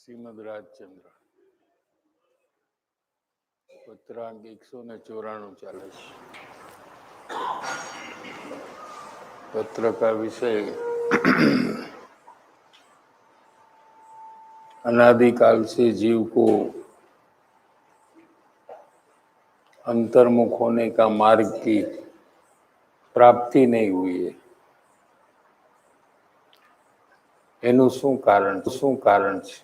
શ્રીમદ રાજચંદ્ર પત્રાંક 194 ચાલે છે. पत्र का विषय अनादिकाल से जीव को अंतर्मुख होने का मार्ग की प्राप्ति नहीं हुई है. एनु શું कारण છે?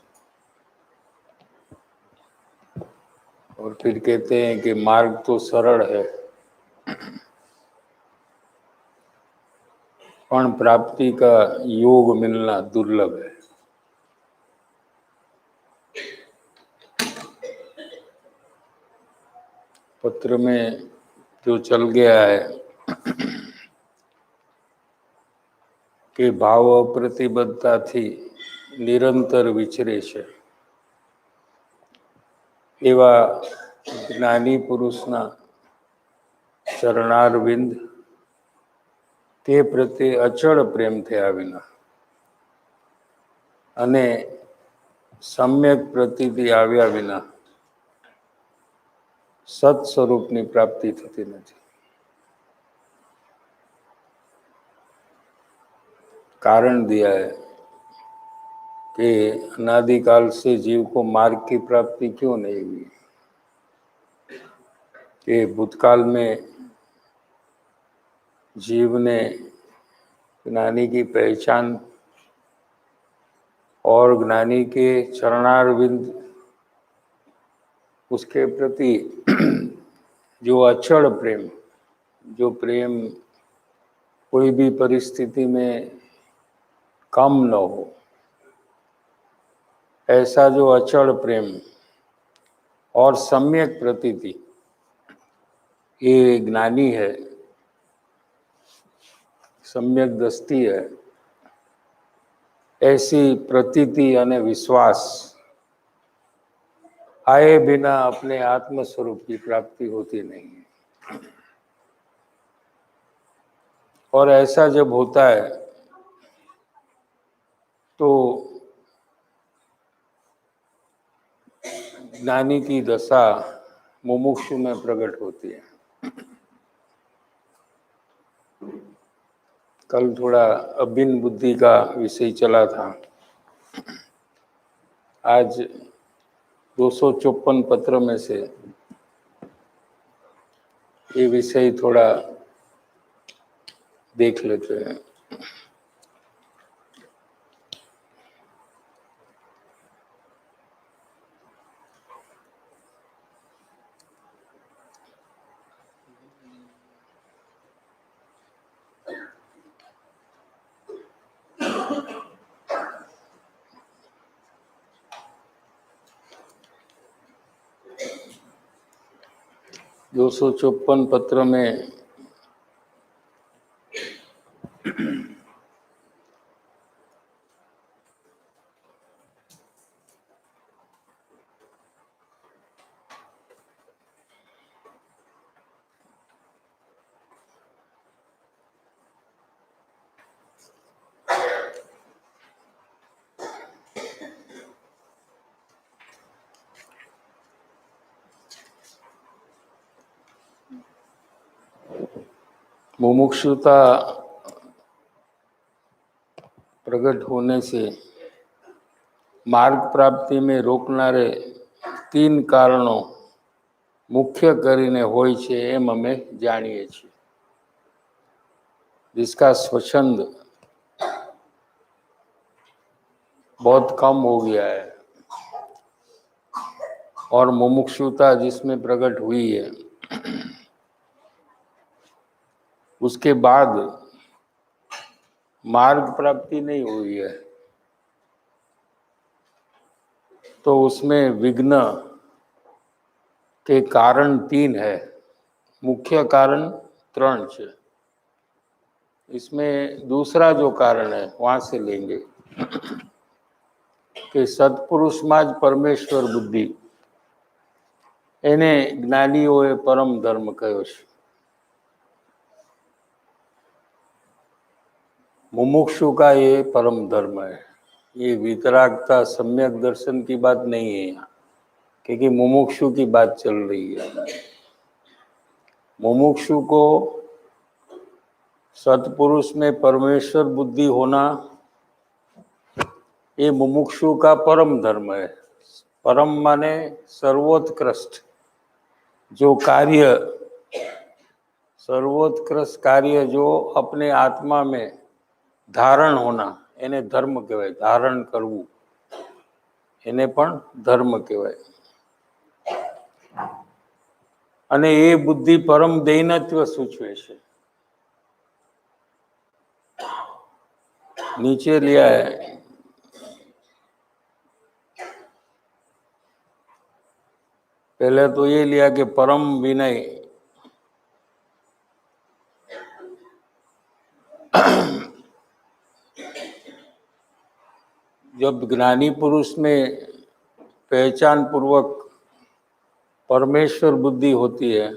और फिर कहते हैं कि मार्ग तो सरल है पण प्राप्ति का योग मिलना दुर्लभ है. पत्र में जो चल गया है कि भाव प्रतिबद्धता थी निरंतर विचरे છે. એવા જ્ઞાની પુરુષના ચરણારવિંદ તે પ્રત્યે અચળ પ્રેમ થયા વિના અને સમ્યક પ્રતીતિ આવ્યા વિના સત સ્વરૂપની પ્રાપ્તિ થતી નથી. कारण दिया है कि अनादिकाल से जीव को मार्ग की प्राप्ति क्यों नहीं हुई. कि भूतकाल में जीव ने ज्ञानी की पहचान और ज्ञानी के चरणारविंद उसके प्रति जो अचल प्रेम, जो प्रेम कोई भी परिस्थिति में कम न हो, ऐसा जो अचल प्रेम और सम्यक प्रतीति ये ज्ञानी है, सम्यक दृष्टि है. ऐसी प्रतीति और विश्वास आए बिना अपने आत्म स्वरूप की प्राप्ति होती नहीं है. और ऐसा जब होता है तो ज्ञानी की दशा मुमुक्षु में प्रकट होती है. कल थोड़ा अभिन्न बुद्धि का विषय चला था. आज 254 पत्र में से ये विषय थोड़ा देख लेते हैं. दो 254 पत्र में मुमुक्षुता प्रकट होने से मार्ग प्राप्ति में रोकनारे 3 कारणों मुख्य करीने होय छे एम अमे जाणीए छीए. जिसका स्वच्छंद बहुत कम हो गया है और मुमुक्षुता जिसमें प्रकट हुई है उसके बाद मार्ग प्राप्ति नहीं हुई है तो उसमें विघ्न के कारण 3 है. मुख्य कारण 3 है. इसमें दूसरा जो कारण है वहां से लेंगे कि सत्पुरुष में ज परमेश्वर बुद्धि एने ज्ञानीओए परम धर्म कह्यो छे. मुमुक्षु का ये परम धर्म है. ये वितरागता सम्यक दर्शन की बात नहीं है यहाँ, क्योंकि मुमुक्षु की बात चल रही है। मुमुक्षु को सत्पुरुष में परमेश्वर बुद्धि होना, ये मुमुक्षु का परम धर्म है। परम माने सर्वोत्कृष्ट जो कार्य, सर्वोत्कृष्ट कार्य जो अपने आत्मा में धारण होना, એને ધર્મ કહેવાય। ધારણ કરવું એને પણ ધર્મ કહેવાય। અને એ બુદ્ધિ પરમ દૈનત્વ સૂચવે છે। નીચે लिया है, पहले तो ये लिया कि परम विनय, जब ज्ञानी पुरुष में पहचान पूर्वक परमेश्वर बुद्धि होती है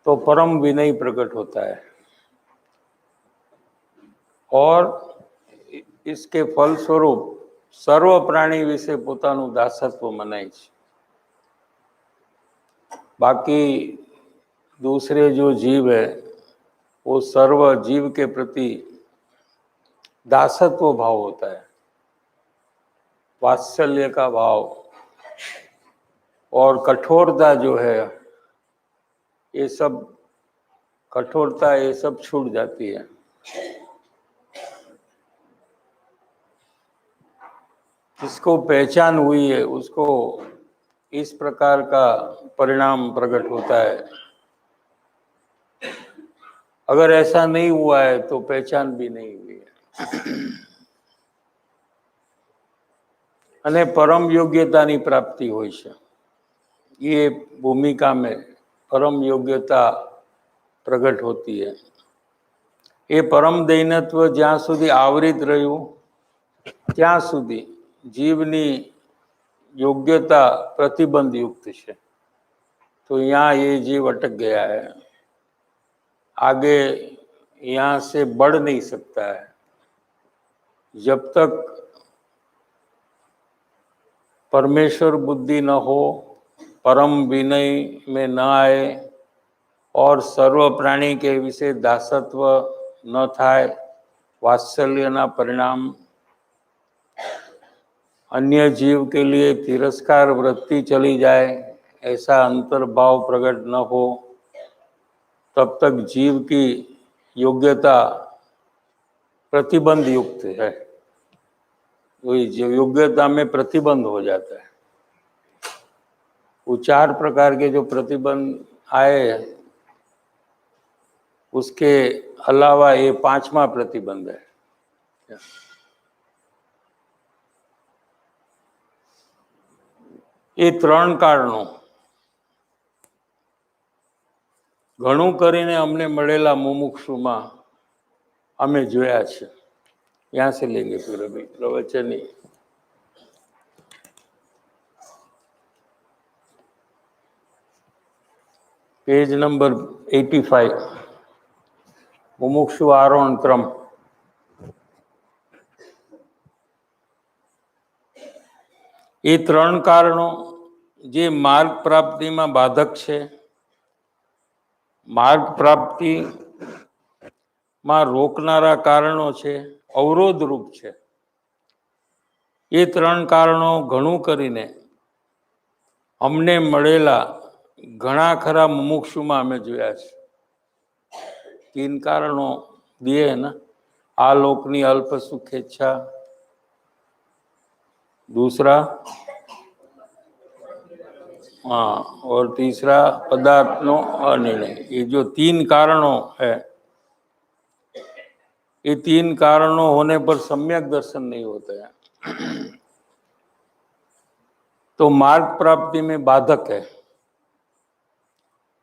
तो परम विनय प्रकट होता है, और इसके फलस्वरूप सर्व प्राणी विषे પોતાનું દાસત્વ મનાય છે। बाकी दूसरे जो जीव है वो सर्व जीव के प्रति दासत्व भाव होता है, वात्सल्य का भाव, और कठोरता जो है ये सब, कठोरता ये सब छूट जाती है। जिसको पहचान हुई है उसको इस प्रकार का परिणाम प्रकट होता है। अगर ऐसा नहीं हुआ है तो पहचान भी नहीं हुई है। અને પરમ યોગ્યતાની પ્રાપ્તિ હોય છે। ये भूमिका में परम योग्यता प्रकट होती है। ये परम दैनत्व ज्यां सुधी आवृत रह्યું ત્યાં સુધી जीवनी योग्यता प्रतिबंध युक्त है। तो यहाँ ये जीव अटक गया है, आगे यहाँ से बढ़ नहीं सकता है। जब तक परमेश्वर बुद्धि न हो, परम विनय में न आए, और सर्व प्राणी के विषय दासत्व न थाय, वात्सल्य ना परिणाम, अन्य जीव के लिए तिरस्कार वृत्ति चली जाए, ऐसा अंतर्भाव प्रकट न हो, तब तक जीव की योग्यता प्रतिबंध युक्त है। वही जो योग्यता में प्रतिबंध हो जाता है। वो 4 प्रकार के जो प्रतिबंध आए उसके अलावा ये 5वां प्रतिबंध है। ये 3 કારણો ઘણું કરીને અમને મળેલા મુમુક્ષુમાં અમે જોયા છે। यहाँ से लेंगे फिर अभी प्रवचन ही। पेज नंबर 85, मुमुक्षु आरोहण क्रम। ये 3 કારણો જે માર્ગ પ્રાપ્તિમાં બાધક છે, માર્ગ પ્રાપ્તિમાં રોકનારા કારણો છે, અવરોધ રૂપ છે। એ 3 કારણો ઘણું કરીને અમને મળેલા ઘણા ખરા મુમુક્ષુમાં અમે જોયા છે। 3 કારણો दिए है ना, आलोकनी अल्प सुखेच्छा, दूसरा हाँ, और तीसरा पदार्थ नो अनिर्णय। ये जो 3 कारणों है, ये 3 कारणों होने पर सम्यक दर्शन नहीं होते हैं, तो मार्ग प्राप्ति में बाधक है।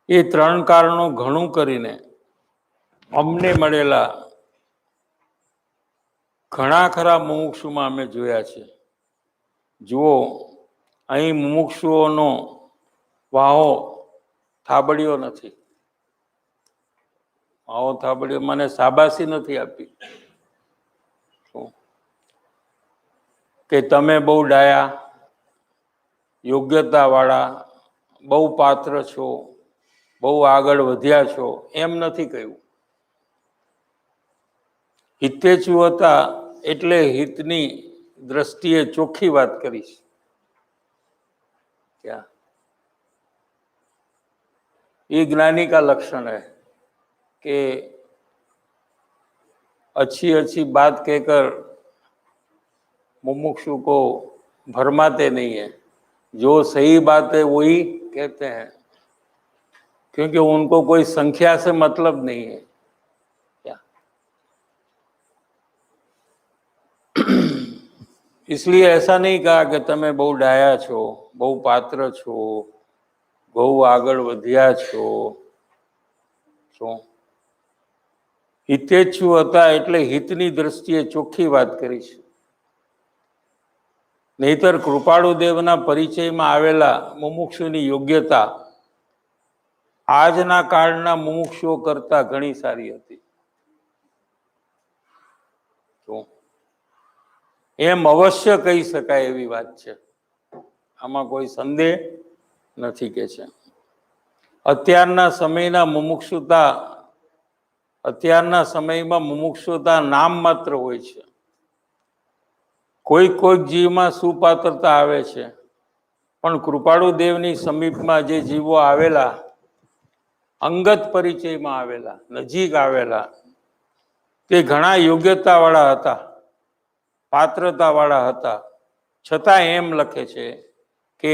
ये 3 કારણો ઘણું કરીને અમને મળેલા ઘણા ખરા મુમુક્ષુમાં અમે જોયા છે। જુઓ, અહીં મુમુક્ષુઓનો વાહો થાબડ્યો નથી। વાહો થાબડ્યો મને શાબાશી નથી આપી। કે તમે બહુ ડાયા, યોગ્યતાવાળા, બહુ પાત્ર છો, બહુ આગળ વધ્યા છો, એમ નથી કહ્યું. હિતેચ્છુ હતા એટલે હિતની દ્રષ્ટિએ ચોખ્ખી વાત કરીશ. क्या ये ज्ञानी का लक्षण है कि अच्छी अच्छी बात कहकर मुमुक्षु को भरमाते नहीं है. जो सही बात है वही कहते हैं, क्योंकि उनको कोई संख्या से मतलब नहीं है. क्या इसलिए ऐसा नहीं कहा कि તમે બહુ ડાયા છો, બહુ પાત્ર છો, બહુ આગળ વધ્યા છો. શું હિતેચ્છુ હતા એટલે હિતની દ્રષ્ટિએ ચોખ્ખી વાત કરી છે. નહીતર કૃપાળુ દેવના પરિચયમાં આવેલા મુમુક્ષુની યોગ્યતા આજના કાળના મુમુક્ષુઓ કરતા ઘણી સારી હતી. એમ અવશ્ય કહી શકાય એવી વાત છે, આમાં કોઈ સંદેહ નથી કે છે. અત્યારના સમયમાં મુમુક્ષુતા નામ માત્ર હોય છે. કોઈક જીવમાં સુપાત્રતા આવે છે, પણ કૃપાળુ દેવની સમીપમાં જે જીવો આવેલા, અંગત પરિચયમાં આવેલા, નજીક આવેલા, તે ઘણા યોગ્યતાવાળા હતા, પાત્રતાવાળા હતા. છતાં એમ લખે છે કે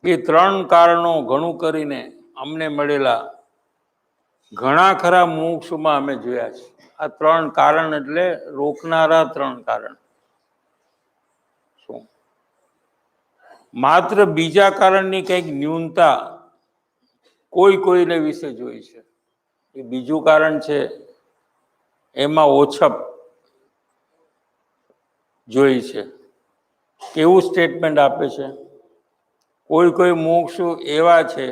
એ 3 કારણો ઘણું કરીને અમને મળેલા ઘણા ખરા મુમુક્ષુમાં અમે જોયા છે. આ 3 કારણ એટલે રોકનારા 3 કારણ. શું માત્ર બીજા કારણની કંઈક ન્યૂનતા કોઈને વિશે જોઈ છે. એ બીજું કારણ છે એમાં ઓછપ જોઈ છે. કેવું સ્ટેટમેન્ટ આપે છે? કોઈ મુમુક્ષુ એવા છે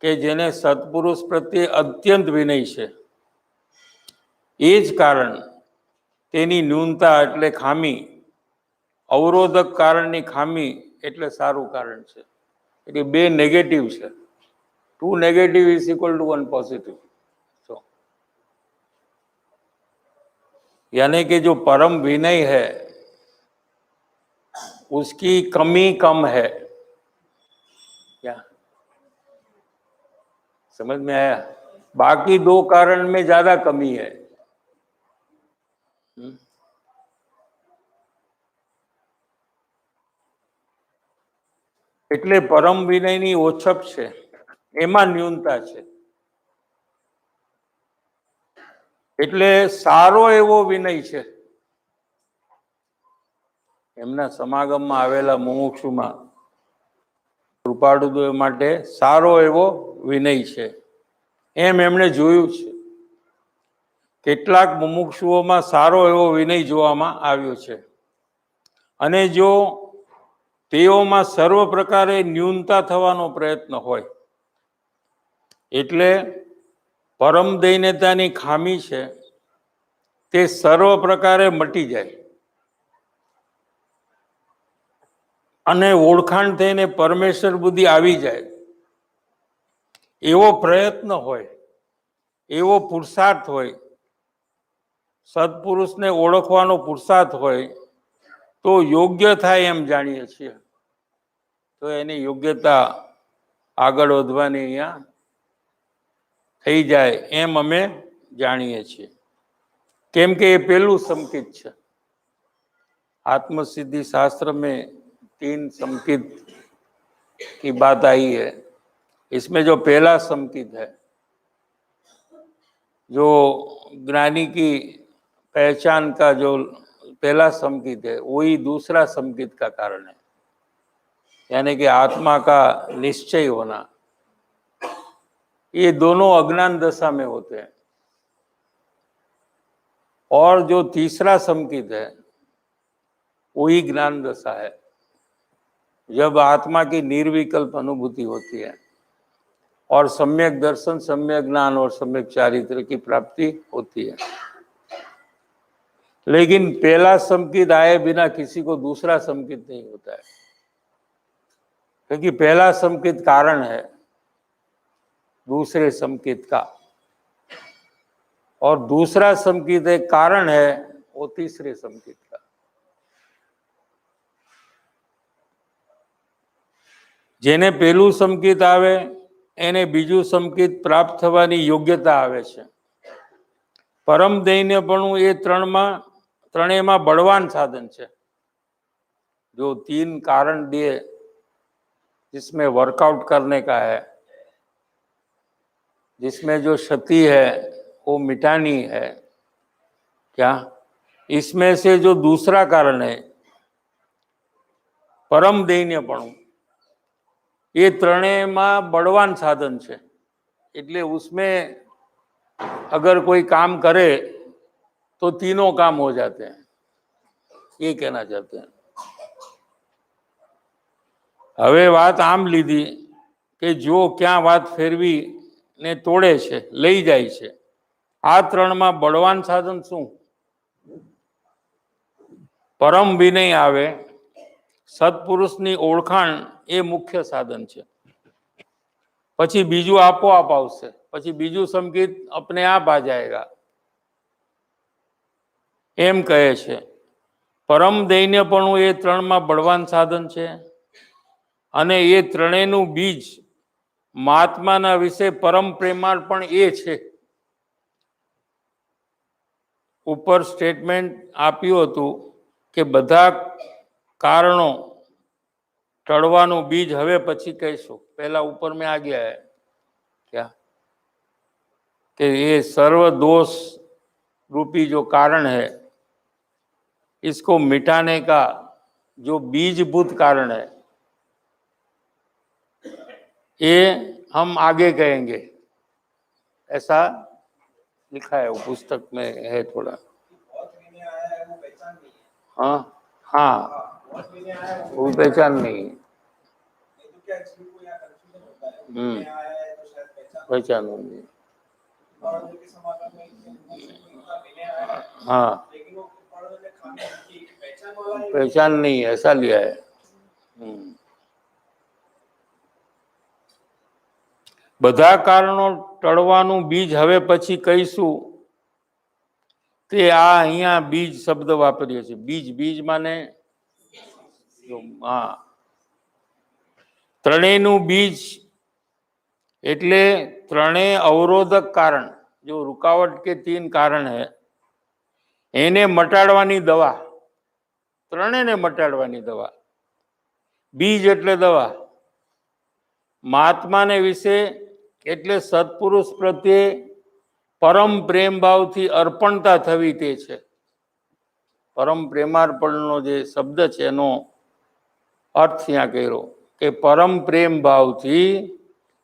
કે જેને સત્પુરુષ પ્રત્યે અત્યંત વિનય છે. એ જ કારણ તેની ન્યૂનતા એટલે ખામી, અવરોધક કારણની ખામી એટલે સારું કારણ છે. એટલે 2 નેગેટિવ છે. 2 negative is equal to 1 positive. तो यानी कि जो परम विनय है उसकी कमी कम है. क्या समझ में आया? बाकी 2 कारण में ज्यादा कमी है. એટલે પરમ વિનયની ઓછપ છે, એમાં ન્યૂનતા છે. એટલે સારો એવો વિનય છે. એમના સમાગમમાં આવેલા મુમુક્ષુમાં કૃપાળુદેવ માટે સારો એવો વિનય છે, એમ એમણે જોયું છે. કેટલાક મુમુક્ષુઓમાં સારો એવો વિનય જોવામાં આવ્યો છે, અને જો તેઓમાં સર્વ પ્રકારે ન્યૂનતા થવાનો પ્રયત્ન હોય, એટલે પરમ દૈન્યતાની ખામી છે તે સર્વ પ્રકારે મટી જાય અને ઓળખાણ થઈને પરમેશ્વર બુદ્ધિ આવી જાય એવો પ્રયત્ન હોય, એવો પુરુષાર્થ હોય, સત્પુરુષને ઓળખવાનો પુરુષાર્થ હોય, તો યોગ્ય થાય એમ જાણીએ છીએ. તો એની યોગ્યતા આગળ વધવાની અહીંયા થઈ જાય એમ અમે જાણીએ છીએ. કેમ કે એ પેલું સંકેત છે. आत्मसिद्धि शास्त्र में 3 संकेत की बात आई है. इसमें जो पहला संकेत है, जो ज्ञानी की पहचान का जो पहला संकेत है, वही दूसरा संकेत का कारण है. यानी कि आत्मा का निश्चय होना. ये दोनों अज्ञान दशा में होते हैं. और जो तीसरा संकेत है वही ज्ञान दशा है, जब आत्मा की निर्विकल्प अनुभूति होती है और सम्यक दर्शन, सम्यक ज्ञान और सम्यक चारित्र की प्राप्ति होती है. लेकिन पहला संकित आए बिना किसी को दूसरा संकित नहीं होता है, क्योंकि पहला संकित कारण है दूसरे संकित का, और दूसरा संकित एक कारण है वो तीसरे संकित का। જેને પહેલું સંકેત આવે એને બીજું સંકેત પ્રાપ્ત થવાની યોગ્યતા આવે છે। પરમ દૈન્યપણું એ ત્રણેયમાં બળવાન સાધન છે। जो 3 कारण दिए जिसमें वर्कआउट करने का है, जिसमें जो क्षति है वो मिटानी है, क्या इसमें से जो दूसरा कारण है परम दैन्यपणुं, ये ત્રણેયમાં बलवान साधन है। એટલે उसमें अगर कोई काम करे तो तीनों काम हो जाते हैं, ये कहना चाहते हैं। હવે વાત આમ લીધી કે જો ક્યાં વાત ફેરવી ને તોડે છે, લઈ જાય છે, આ ત્રણમાં બળવાન સાધન શું? પરમ વિનય આવે, સત્પુરુષની ઓળખાણ એ મુખ્ય સાધન છે। પછી બીજું આપોઆપ આવશે, પછી બીજું સંકેત अपने आप आ जाएगा, એમ કહે છે। પરમ દૈન્યપણું એ ત્રણમાં બળવાન સાધન છે અને એ ત્રણેયનું બીજ મહાત્માના વિશે પરમ પ્રેમાર્પણ એ છે। ઉપર સ્ટેટમેન્ટ આપ્યું હતું કે બધા કારણો टळवानुं बीज हवे पछी कहीशुं, पहला ऊपर में आ गया है क्या कि ये सर्व दोष रूपी जो कारण है इसको मिटाने का जो बीजभूत कारण है ये हम आगे कहेंगे, ऐसा लिखा है वो पुस्तक में है थोड़ा। हाँ हाँ, वो पहचान नहीं, पहचान होंगी। हाँ, पहचान नहीं है, ऐसा लिया है। બધા કારણો ટળવાનું બીજ હવે પછી કહીશું, તે આ અહીંયા બીજ શબ્દ વાપર્યો છે। બીજ બીજ માને हाँ, ત્રણેયનું બીજ એટલે ત્રણેય અવરોધક कारण, जो रुकावट के 3 कारण है એને મટાડવાની દવા, ત્રણેયને મટાડવાની દવા। બીજ એટલે દવા, મહાત્માને વિશે એટલે સત્પુરુષ પ્રત્યે પરમ પ્રેમ ભાવથી અર્પણતા થવી તે છે। પરમ પ્રેમાર્પણનો જે શબ્દ છે એનો अर्थ यहाँ કર્યો કે પરમ પ્રેમ ભાવથી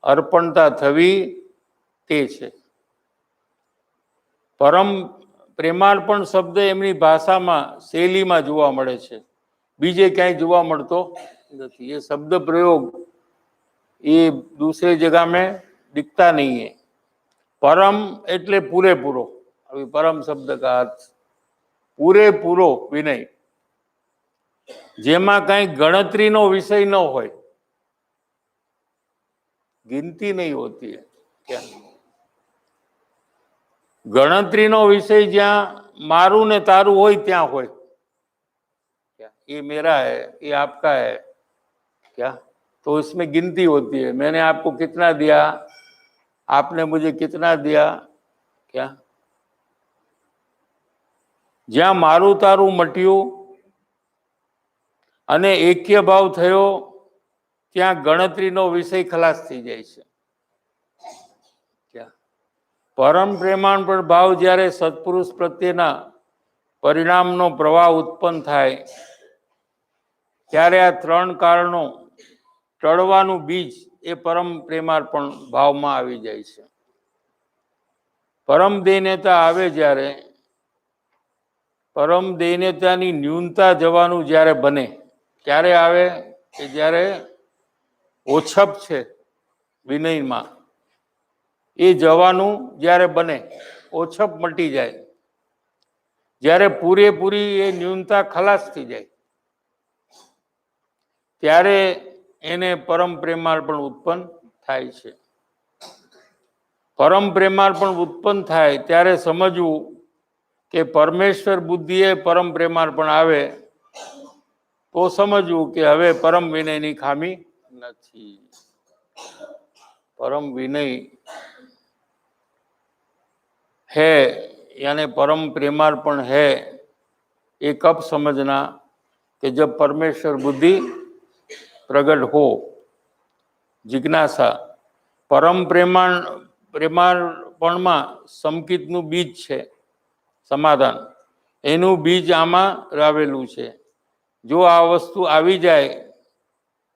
અર્પણતા થવી તે છે। પરમ પ્રેમાર્પણ શબ્દ એમની ભાષામાં શૈલીમાં જોવા મળે છે, બીજે ક્યાંય જોવા મળતો નથી। ये शब्द प्रयोग ये दूसरे जगह में दिखता नहीं है। परम એટલે પૂરેપૂરો, अभी परम शब्द का अर्थ પૂરેપૂરો વિનય, જેમાં કઈ ગણતરીનો વિષય ન હોય, गिनती नहीं होती है क्या, ગણતરીનો વિષય જ્યાં મારું ને તારું હોય ત્યાં હોય क्या, ये मेरा है, ये आपका है क्या, तो इसमें गिनती होती है। मैंने आपको कितना दिया, आपने मुझे कितना दिया क्या, જ્યાં મારું તારું મટ્યું અને એક્ય ભાવ થયો ત્યાં ગણતરીનો વિષય ખલાસ થઈ જાય છે। પરમ પ્રેમાર્પણ ભાવ જ્યારે સત્પુરુષ પ્રત્યેના પરિણામનો પ્રવાહ ઉત્પન્ન થાય ત્યારે આ 3 કારણો ટળવાનું બીજ એ પરમ પ્રેમાર્પણ ભાવમાં આવી જાય છે। પરમ દૈન્યતા આવે જ્યારે, પરમ દૈન્યતાની ન્યૂનતા જવાનું જ્યારે બને ત્યારે આવે કે જ્યારે ઓછપ છે વિનયમાં એ જવાનું જ્યારે બને, ઓછપ મટી જાય જ્યારે પૂરેપૂરી એ ન્યૂનતા ખલાસ થઈ જાય ત્યારે એને પરમ પ્રેમાળ પણ ઉત્પન્ન થાય છે. પરમ પ્રેમાળ પણ ઉત્પન્ન થાય ત્યારે સમજવું કે પરમેશ્વર બુદ્ધિએ પરમ પ્રેમાળ પણ આવે તો સમજવું કે હવે પરમ વિનયની ખામી નથી. परम विनय है यानी परम प्रेमार्पण है, ये कब समझना कि जब परमेश्वर बुद्धि प्रकट हो. जिज्ञासा परम प्रेमार्पणમાં સંકિતનું બીજ છે સમાધાન, એનું બીજ આમાં રાવેલું છે. જો આ વસ્તુ આવી જાય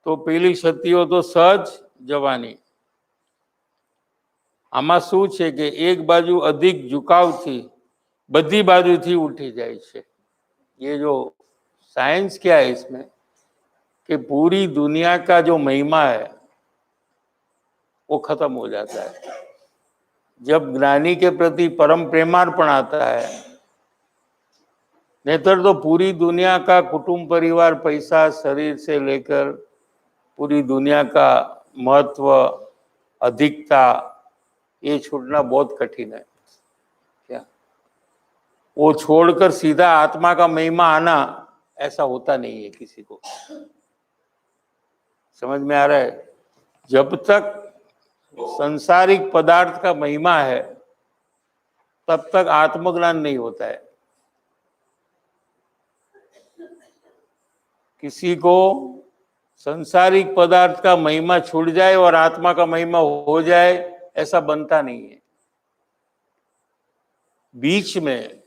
તો પેલી શક્તિઓ તો સહજ જવાની. આમાં શું છે કે એક બાજુ અધિક झुकावથી બધી બાજુથી ઉઠી જાય છે. ये जो साइंस क्या है इसमें कि पूरी दुनिया का जो महिमा है वो खत्म हो जाता है. जब ज्ञानी के प्रति परम प्रेमार्पण आता है, नेतर तो पूरी दुनिया का कुटुंब परिवार पैसा शरीर से लेकर पूरी दुनिया का महत्व अधिकता ये छोड़ना बहुत कठिन है. क्या वो छोड़कर सीधा आत्मा का महिमा आना ऐसा होता नहीं है किसी को. समझ में आ रहा है? जब तक संसारिक पदार्थ का महिमा है तब तक आत्मज्ञान नहीं होता है. किसी को संसारिक पदार्थ का महिमा छूट जाए और आत्मा का महिमा हो जाए ऐसा बनता नहीं है. बीच में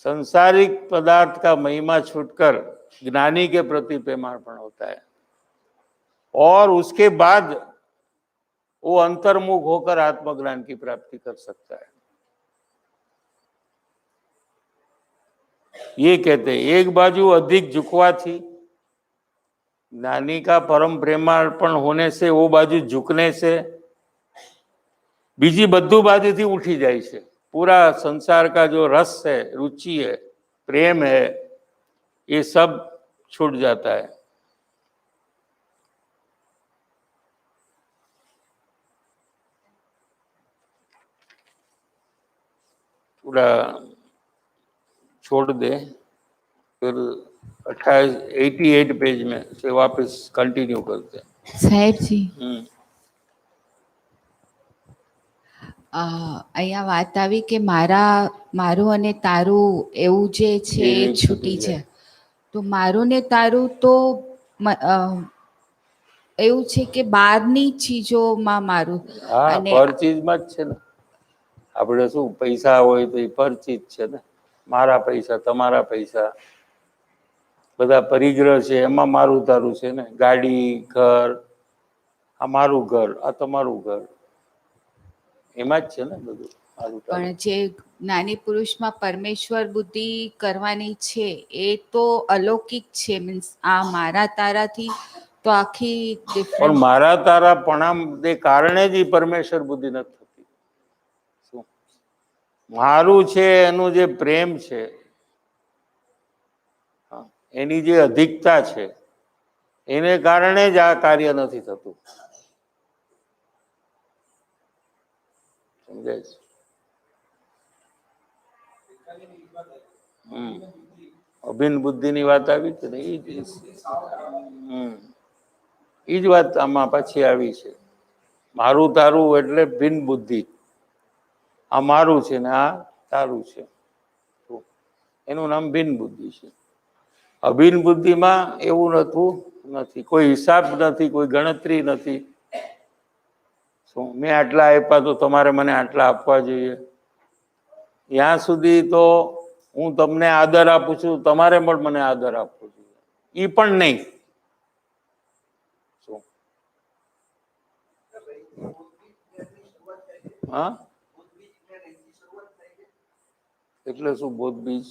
संसारिक पदार्थ का महिमा छूटकर ज्ञानी के प्रति प्रेमार्पण होता है और उसके बाद वो अंतर्मुख होकर आत्मज्ञान की प्राप्ति कर सकता है. ये कहते हैं एक बाजू अधिक झुकवाથી ज्ञानी का परम प्रेमार्पण होने से वो बाजू झुकने से बीजी बद्दू बाजू थी उठी जाए छे. पूरा संसार का जो रस है, रुचि है, प्रेम है, ये सब छूट जाता है. पूरा छोड़ दे फिर 88 पेज में से वापस कंटिन्यू करते हैं. સાહેબ જી અહીંયા વાત આવી કે મારું અને તારું એવું જે છે એ છૂટી છે. તો મારું ને તારું તો એવું છે કે બહારની ચીજોમાં મારું હા, અને પર ચીજમાં જ છે ને. આપણે શું પૈસા હોય તો એ પર ચીજ છે ને. મારા પૈસા, તમારા પૈસા, બધા પરિગ્રહ છે એમાં મારું તારું છે ને. ગાડી, ઘર, આ મારું ઘર, આ તમારું ઘર, એમાં જ છે ને બધું મારું તારું. પણ જે જ્ઞાની પુરુષમાં પરમેશ્વર બુદ્ધિ કરવાની છે એ તો અલૌકિક છે. મીન્સ આ મારા તારાથી તો આખી પણ ડિફરન્ટ. મારા તારા પણામ ને કારણે જ ઈ પરમેશ્વર બુદ્ધિ નથી થતી. શું મારું છે એનું જે પ્રેમ છે, એની જે અધિકતા છે, એને કારણે જ આ કાર્ય નથી થતું. સમજાય છે? અભિન્ન બુદ્ધિની વાત આવી છે ને, એ જ વાત આમાં પાછી આવી છે. મારું તારું એટલે ભિન્ન બુદ્ધિ. આ મારું છે ને આ તારું છે, એનું નામ ભિન્ન બુદ્ધિ છે. અભિન્ન બુદ્ધિમાં એવું નથી, કોઈ હિસાબ નથી, કોઈ ગણતરી નથી. શું મેં આટલા આપ્યા તો તમારે મને આટલા આપવા જોઈએ. ત્યાં સુધી તો હું તમને આદર આપું છું, તમારે પણ મને આદર આપવો જોઈએ. ઈ પણ નહીં. શું હા એટલે શું બોધ બીજ?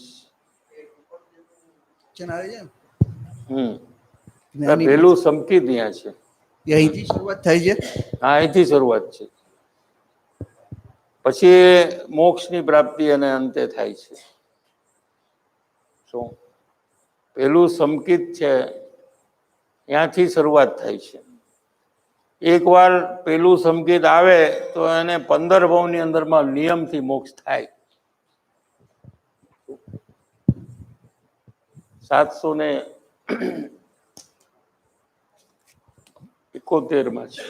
પેલું સંકેત ત્યાં છે. અહીંથી શરૂઆત થાય છે. હા, અહીંથી શરૂઆત છે. પછી મોક્ષની પ્રાપ્તિ અને અંતે થાય છે. શું પેલું સંકિત છે ત્યાંથી શરૂઆત થાય છે. એકવાર પેલું સંકેત આવે તો એને 15 ભવની અંદરમાં નિયમથી મોક્ષ થાય. 771 છે.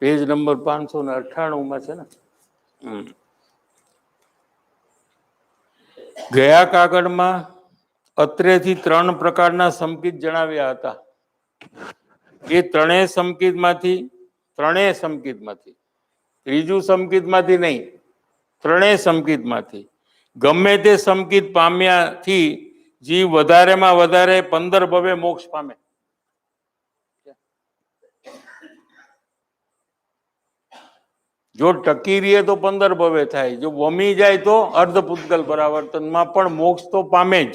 પેજ નંબર 598 છે ને. ગયા કાગળમાં અત્રેથી 3 પ્રકારના સંકેત જણાવ્યા હતા. એ ત્રણેય સંકેતમાંથી ત્રીજું સંકેતમાંથી નહીં, ત્રણેય સંકેતમાંથી ગમે તે સંકેત પામ્યાથી જીવ વધારેમાં વધારે 15 ભવે મોક્ષ પામે. જો ટકી રહીએ તો 15 ભવે થાય, જો વમી જાય તો અર્ધ પૂતગલ પરાવર્તનમાં પણ મોક્ષ તો પામે જ.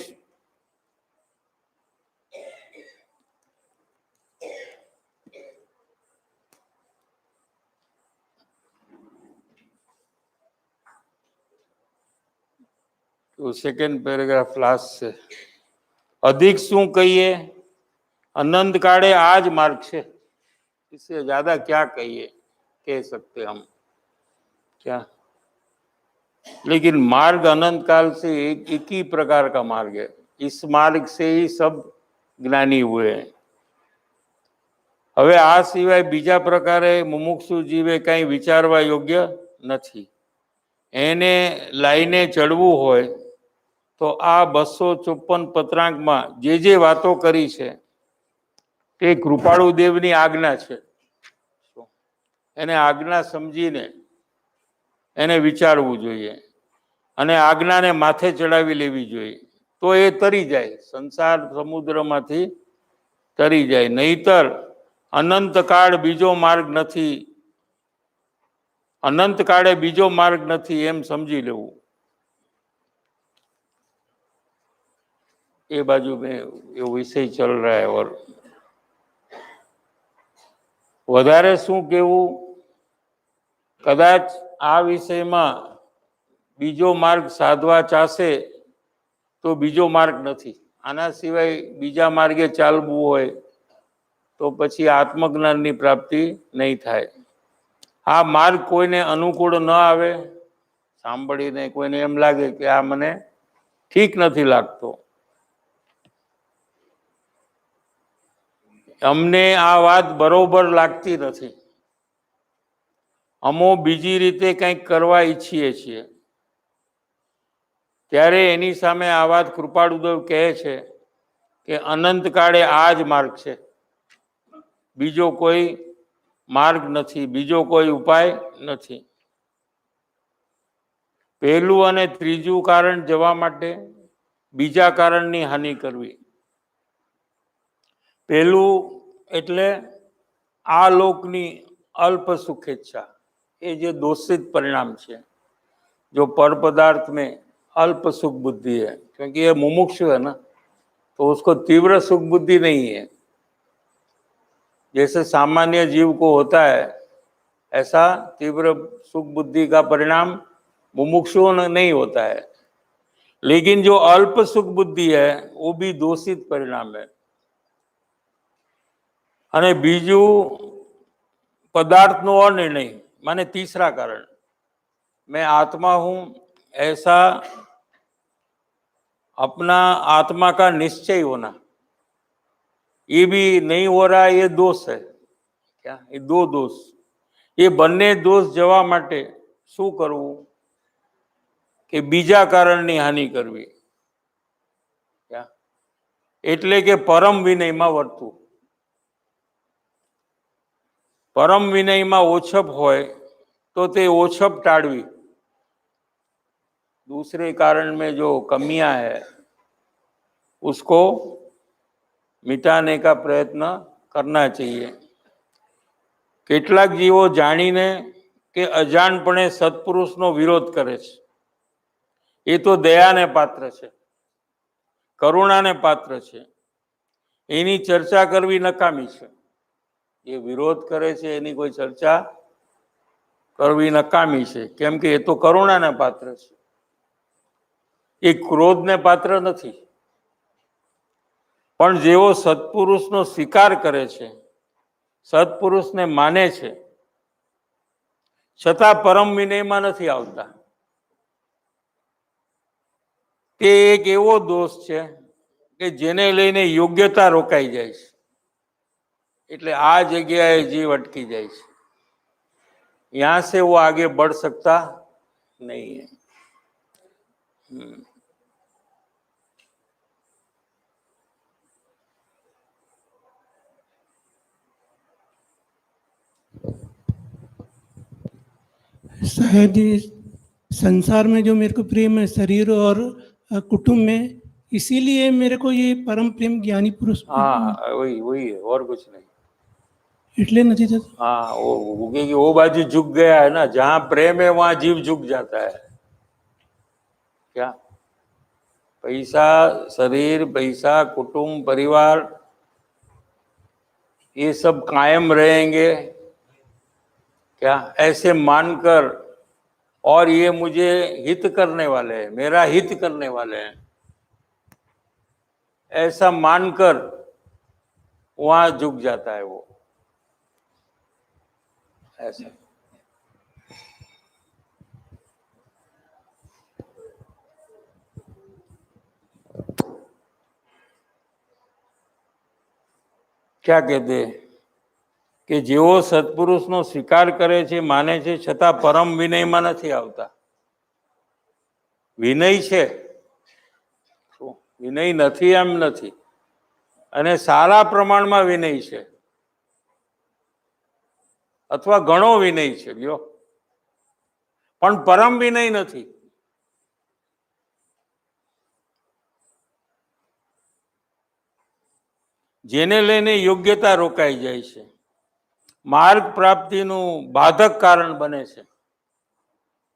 તો સેકન્ડ પેરેગ્રાફ લાસ્ટ છે. अधिक શું કહીએ, अनंत काले आज मार्ग છે, इससे ज्यादा क्या कहिए, कह सकते हम क्या. लेकिन मार्ग अनंत काल से एक ही प्रकार का मार्ग है. इस मार्ग से ही सब ज्ञानी हुए हैं. હવે આ સિવાય બીજા પ્રકારે મુમુક્ષુ જીવે કંઈ વિચારવા યોગ્ય નથી. એને લાઈને ચડવું હોય તો આ 254 પત્રાંકમાં જે વાતો કરી છે તે કૃપાળુ દેવની આજ્ઞા છે. એને આજ્ઞા સમજીને એને વિચારવું જોઈએ અને આજ્ઞાને માથે ચડાવી લેવી જોઈએ, તો એ તરી જાય, સંસાર સમુદ્રમાંથી તરી જાય. નહીતર અનંતકાળ બીજો માર્ગ નથી, અનંતકાળે બીજો માર્ગ નથી એમ સમજી લેવું. એ બાજુ में ये विषय चल रहा है. और વધારે શું કહેવું, કદાચ આ વિષયમાં બીજો માર્ગ સાધવા ચાહશે તો બીજો માર્ગ નથી. આના સિવાય બીજા માર્ગે ચાલવું હોય તો પછી આત્મજ્ઞાનની પ્રાપ્તિ નહીં થાય. આ માર્ગ કોઈને અનુકૂળ ન આવે, સાંભળીને કોઈને એમ લાગે કે આ મને ઠીક નથી લાગતો, અમને આ વાત બરોબર લાગતી નથી, અમો બીજી રીતે કંઈક કરવા ઈચ્છીએ છીએ, ત્યારે એની સામે આ વાત કૃપાળુદેવ કહે છે કે અનંતકાળે આ જ માર્ગ છે, બીજો કોઈ માર્ગ નથી, બીજો કોઈ ઉપાય નથી. પહેલું અને ત્રીજું કારણ જવા માટે બીજા કારણની હાનિ કરવી. પહેલું એટલે આ લોકની અલ્પ સુખેચ્છા, એ જે दोषित परिणाम છે. जो पर पदार्थ में अल्प सुख बुद्धि है, क्योंकि ये मुमुक्षु है ना, तो उसको तीव्र सुख बुद्धि नहीं है. जैसे सामान्य जीव को होता है ऐसा तीव्र सुख बुद्धि का परिणाम मुमुक्षुओं में नहीं होता है. लेकिन जो अल्प सुख बुद्धि है वो भी दोषित परिणाम है. અને બીજું પદાર્થનો અનિર્ણય, माने तीसरा कारण, मैं आत्मा हूं ऐसा अपना आत्मा का निश्चय होना, ये भी नहीं हो रहा, ये दोष है. क्या ये दो दोष, ये બંને दोष જવા માટે શું કરવું કે બીજા કારણની હાનિ કરવી. એટલે કે પરમ વિનયમાં વર્તવું. परम विनय में ओछप होय तो ते ओछप टाळवी. दूसरे कारण में जो कमियां है उसको मिटाने का प्रयत्न करना चाहिए। કેટલાક જીવો જાણીને કે અજાણપણે સત્પુરુષનો વિરોધ કરે છે, એ તો દયાને પાત્ર છે, કરુણાને પાત્ર છે, એની ચર્ચા કરવી નકામી છે. એ વિરોધ કરે છે એની કોઈ ચર્ચા કરવી નકામી છે, કેમ કે એ તો કરુણાને પાત્ર છે, એ ક્રોધને પાત્ર નથી. પણ જેઓ સત્પુરુષનો સ્વીકાર કરે છે, સત્પુરુષને માને છે, છતાં પરમ વિનયમાં નથી આવતા, તે એક એવો દોષ છે કે જેને લઈને યોગ્યતા રોકાઈ જાય છે. એટલે આ જગ્યાએ જીવ અટકી જાય છે, यहाँ से वो आगे बढ़ सकता नहीं है. शायद ये संसार में जो मेरे को प्रेम है शरीर और कुटुंब में, इसीलिए मेरे को ये परम प्रेम ज्ञानी पुरुष हाँ वही वही है, और कुछ नहीं. इसलिए नहीं था। हाँ वो बाजू झुक गया है ना, जहाँ प्रेम है वहां जीव झुक जाता है. क्या पैसा, शरीर, पैसा, कुटुंब, परिवार, ये सब कायम रहेंगे क्या, ऐसे मानकर, और ये मुझे हित करने वाले हैं, मेरा हित करने वाले हैं, ऐसा मानकर वहां झुक जाता है वो. ऐसा क्या कहते हैं કે જેઓ સત્પુરુષનો સ્વીકાર કરે છે, માને છે, છતાં પરમ વિનયમાં નથી આવતા. વિનય છે, વિનય નથી એમ નથી, અને સારા પ્રમાણમાં વિનય છે, અથવા ઘણો વિનય છે લ્યો, પણ પરમ વિનય નથી. જેને લઈને યોગ્યતા રોકાઈ જાય છે, માર્ગ પ્રાપ્તિનું બાધક કારણ બને છે.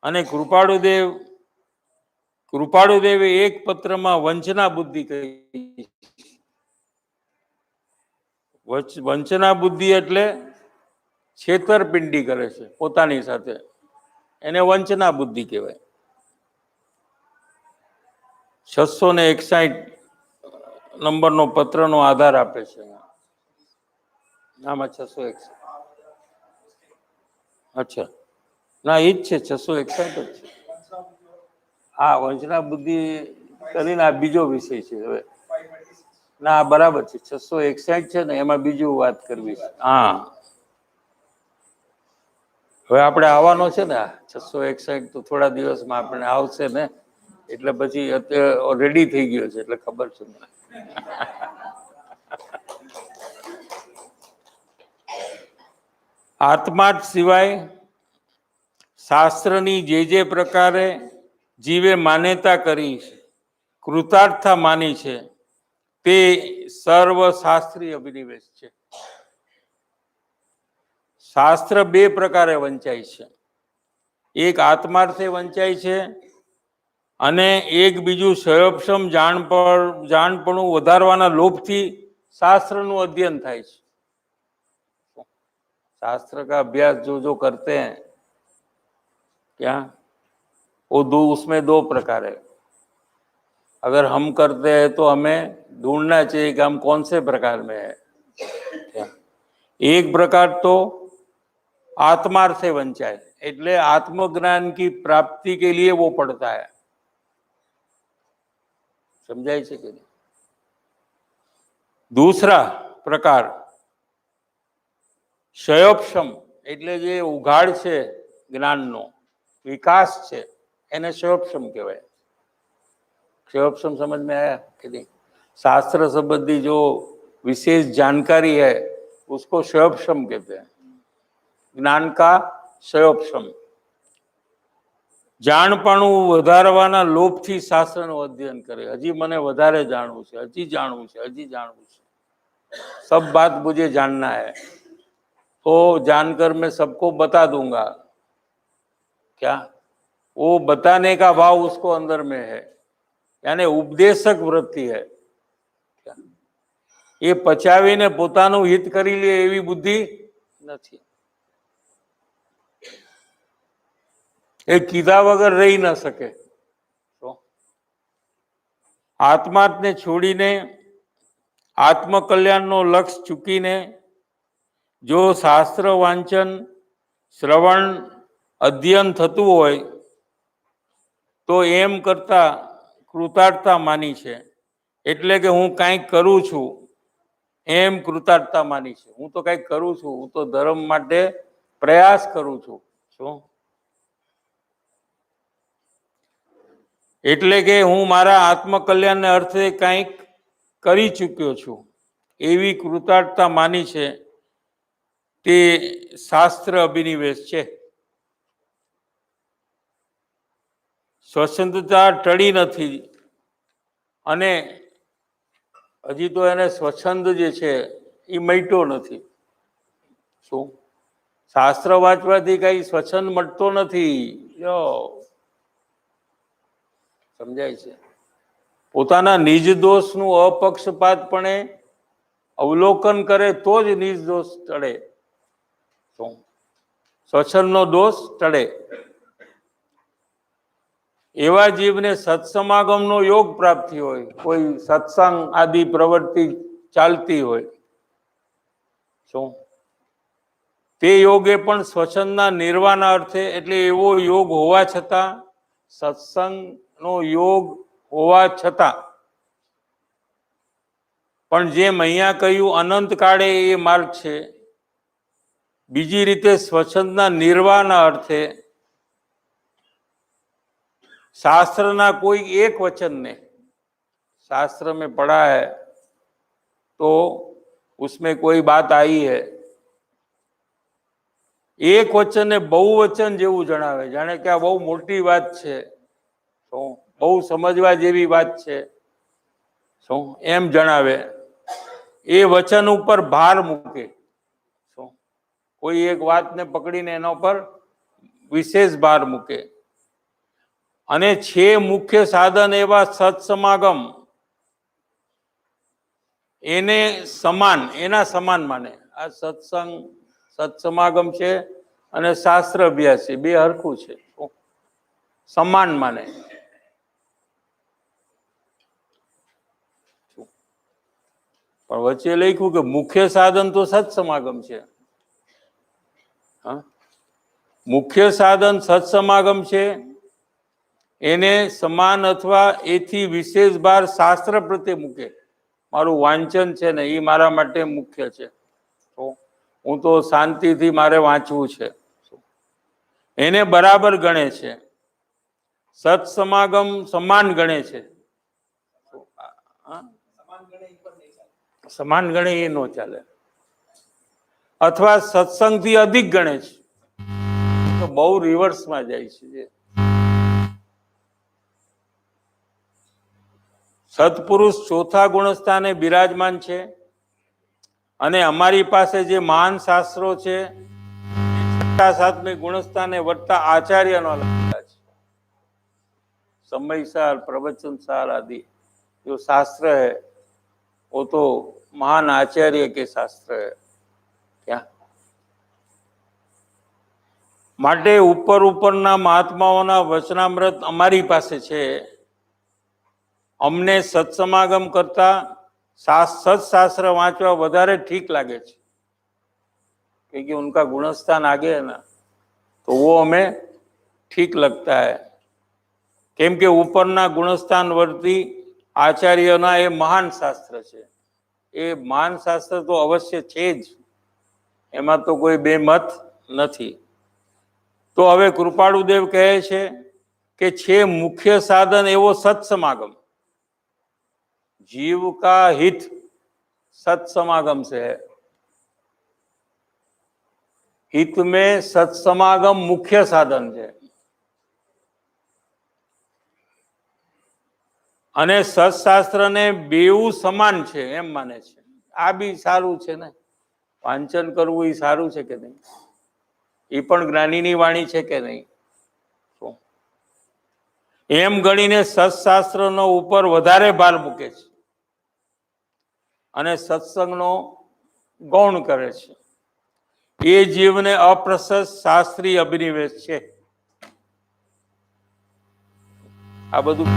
અને કૃપાળુદેવે એક પત્રમાં વંચના બુદ્ધિ કહી. વંચના બુદ્ધિ એટલે છેતરપિંડી કરે છે પોતાની સાથે, એને વંચના બુદ્ધિ કહેવાય. 661 નંબરનો પત્રનો આધાર આપે છે. આમાં 661. અચ્છા, ના એ જ છે, 661 જ છે. હા, વંચના બુદ્ધિ કરીને આ બીજો વિષય છે. હવે ના બરાબર છે, 661 છે ને, એમાં બીજું વાત કરવી છે. હા, હવે આપણે આવવાનો છે ને, 661 તો થોડા દિવસમાં આપણે આવશે ને, એટલે પછી અત્યારે રેડી થઈ ગયો છે, એટલે ખબર છે મને. આત્મા સિવાય શાસ્ત્રની જે પ્રકારે જીવે માન્યતા કરી છે, કૃતાર્થતા માની છે, તે સર્વ શાસ્ત્રીય અભિનિવેશ છે. શાસ્ત્ર બે પ્રકારે વંચાય છે, એક આત્માર્થે વંચાય છે, અને એક બીજું સ્વયંક્ષમ જાણપણું વધારવાના લોભથી શાસ્ત્રનું અધ્યયન થાય છે. शास्त्र का अभ्यास जो करते हैं क्या, वो उसमें दो प्रकार है. अगर हम करते हैं तो हमें ढूंढना चाहिए कि हम कौन से प्रकार में है. क्या एक प्रकार तो आत्मार्थ से वंचाय, એટલે आत्मज्ञान की प्राप्ति के लिए वो पढ़ता है. समझाई છે कि नहीं? दूसरा प्रकार ક્ષયોપશમ, એટલે જે ઉઘાડ છે જ્ઞાનનો વિકાસ છે, એને ક્ષયોપશમ કહેવાય. ક્ષયોપશમ समझ में आया कि नहीं? शास्त्र संबंधी जो विशेष जानकारी है उसको ક્ષયોપશમ कहते हैं. જ્ઞાન કા ક્ષયોપશમ. જાણપણું વધારવાના લોભથી શાસ્ત્રનું અધ્યયન કરે. હજી મને વધારે જાણવું છે, હજી જાણવું છે, હજી જાણવું છે. सब बात मुझे जानना है, तो जानकर मैं सबको बता दूंगा। क्या वो बताने का भाव उसको अंदर में है, यानी उपदेशक वृत्ति है। क्या એ પચાવીને પોતાનું હિત કરી લે એવી બુદ્ધિ નથી. એ કીધા વગર રહી ન શકે. તો આત્માને છોડીને આત્મકલ્યાણનો લક્ષ્ય ચૂકીને જો શાસ્ત્ર વાંચન, શ્રવણ, અધ્યયન થતું હોય તો એમ કરતા કૃતાર્થતા માની છે. એટલે કે હું કાંઈક કરું છું એમ કૃતાર્થતા માની છે. હું તો કંઈક કરું છું, હું તો ધર્મ માટે પ્રયાસ કરું છું. શું? એટલે કે હું મારા આત્મકલ્યાણને અર્થે કંઈક કરી ચૂક્યો છું એવી કૃતાર્થતા માની છે, તે શાસ્ત્ર અભિનિવેશ છે. સ્વચ્છંદતા ટળી નથી અને હજી તો એને સ્વચ્છંદ જે છે એ મટ્યો નથી. શું? શાસ્ત્ર વાંચવાથી કઈ સ્વચ્છંદ મળતો નથી. સમજાય છે? પોતાના નિજ દોષનું અપક્ષપાતપણે અવલોકન કરે તો જ નિજ દોષ ટળે. શું? સ્વચ્છંદનો દોષ ટળે. એવા જીવને સત્સમાગમનો યોગ પ્રાપ્તિ હોય, કોઈ સત્સંગ આદિ પ્રવૃત્તિ ચાલતી હોય, શું તે યોગે પણ સ્વચ્છંદના નિર્વાણના અર્થે, એટલે એવો યોગ હોવા છતાં, સત્સંગનો યોગ હોવા છતાં પણ જેમ અહીંયા કહ્યું અનંત કાળે એ માર્ગ છે, બીજી રીતે સ્વચ્છંદના નિર્વાણના અર્થે शास्त्र कोई एक वचन ने, शास्त्र में पढ़ा है तो उसमें कोई बात आई है, एक वचन ने बहुवचन जेवू जणावे, जाने के आ बहु मोटी बात छे, तो बहु समझवा जेवी बात छे, तो एम जणावे, ए वचन ऊपर भार मूके. तो कोई एक बात ने पकड़ीने एना पर विशेष भार मूके. અને છે મુખ્ય સાધન એવા સત્સમાગમ એને સમાન, એના સમાન માને. આ સત્સંગ, સત્સમાગમ છે અને શાસ્ત્ર અભ્યાસ છે, બે હરખું છે, સમાન માને. પણ વચ્ચે લખ્યું કે મુખ્ય સાધન તો સત્સમાગમ છે. હા, મુખ્ય સાધન સત્સમાગમ છે, એને સમાન અથવા એથી વિશેષ ભાર શાસ્ત્ર પ્રત્યે મૂકે. મારું વાંચન છે ને એ મારા માટે મુખ્ય છે, તો હું તો શાંતિથી મારે વાંચવું છે, એને બરાબર ગણે છે. સત્સમાગમ સમાન ગણે છે, સમાન ગણે એ નો ચાલે. અથવા સત્સંગથી અધિક ગણે છે, તો બહુ રિવર્સમાં જાય છે. સત્પુરુષ ચોથા ગુણસ્થાને બિરાજમાન છે અને અમારી પાસે જે મહાન શાસ્ત્રો છે છઠ્ઠા સાતમે ગુણસ્થાને વર્તા આચાર્યનો લખેલા છે. સમયસાર, प्रवचनसार आदि जो शास्त्र है वो तो महान आचार्य के शास्त्र है. क्या માટે ઉપરના મહાત્માઓના વચનામૃત અમારી પાસે છે. અમને સત્સમાગમ કરતા सत्शास्त्र वाँचवा वधारे ठीक लगे, क्योंकि उनका गुणस्थान आगे है ना, तो वो हमें ठीक लगता है. केम के ऊपरना गुणस्थान वर्ती आचार्यना ये महान शास्त्र है. ये महान शास्त्र तो अवश्य छे ज, एमां तो कोई बेमत नहीं. तो हवे कृपाळुदेव कहे छे के छे मुख्य साधन एवो सत्समागम. जीव का हित सत्समागम से है. हित में सत्समागम मुख्य साधन है. अने सत्शास्त्र ने बेऊ समान छे एम माने छे. આ બી સારું છે ને, વાંચન કરવું એ સારું છે કે નહીં? એ પણ જ્ઞાનીની વાણી છે કે નહીં? તો એમ ગણીને સત્શાસ્ત્રનો ઉપર વધારે ભાર મૂકે છે અને સત્સંગનો ગૌણ કરે છે. એ જીવને અપ્રશસ્ત શાસ્ત્રી અભિનિવેશ છે. આ બધું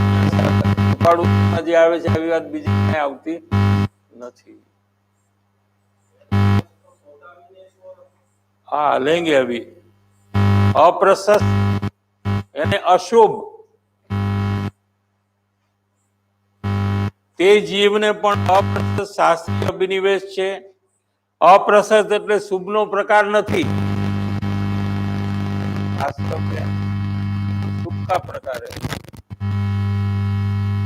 કૃપાળુમાં જે આવે છે આવી વાત બીજી ક્યાંય આવતી નથી. हाँ लेंगे अभी. अप्रशस्त यानी अशुभ તે જીવને પણ અપ્રશસ્ત શાસ્ત્રીય અભિનિવેશ છે. અપ્રશસ્ત એટલે શુભનો પ્રકાર નથી. શુભ કા પ્રકાર है,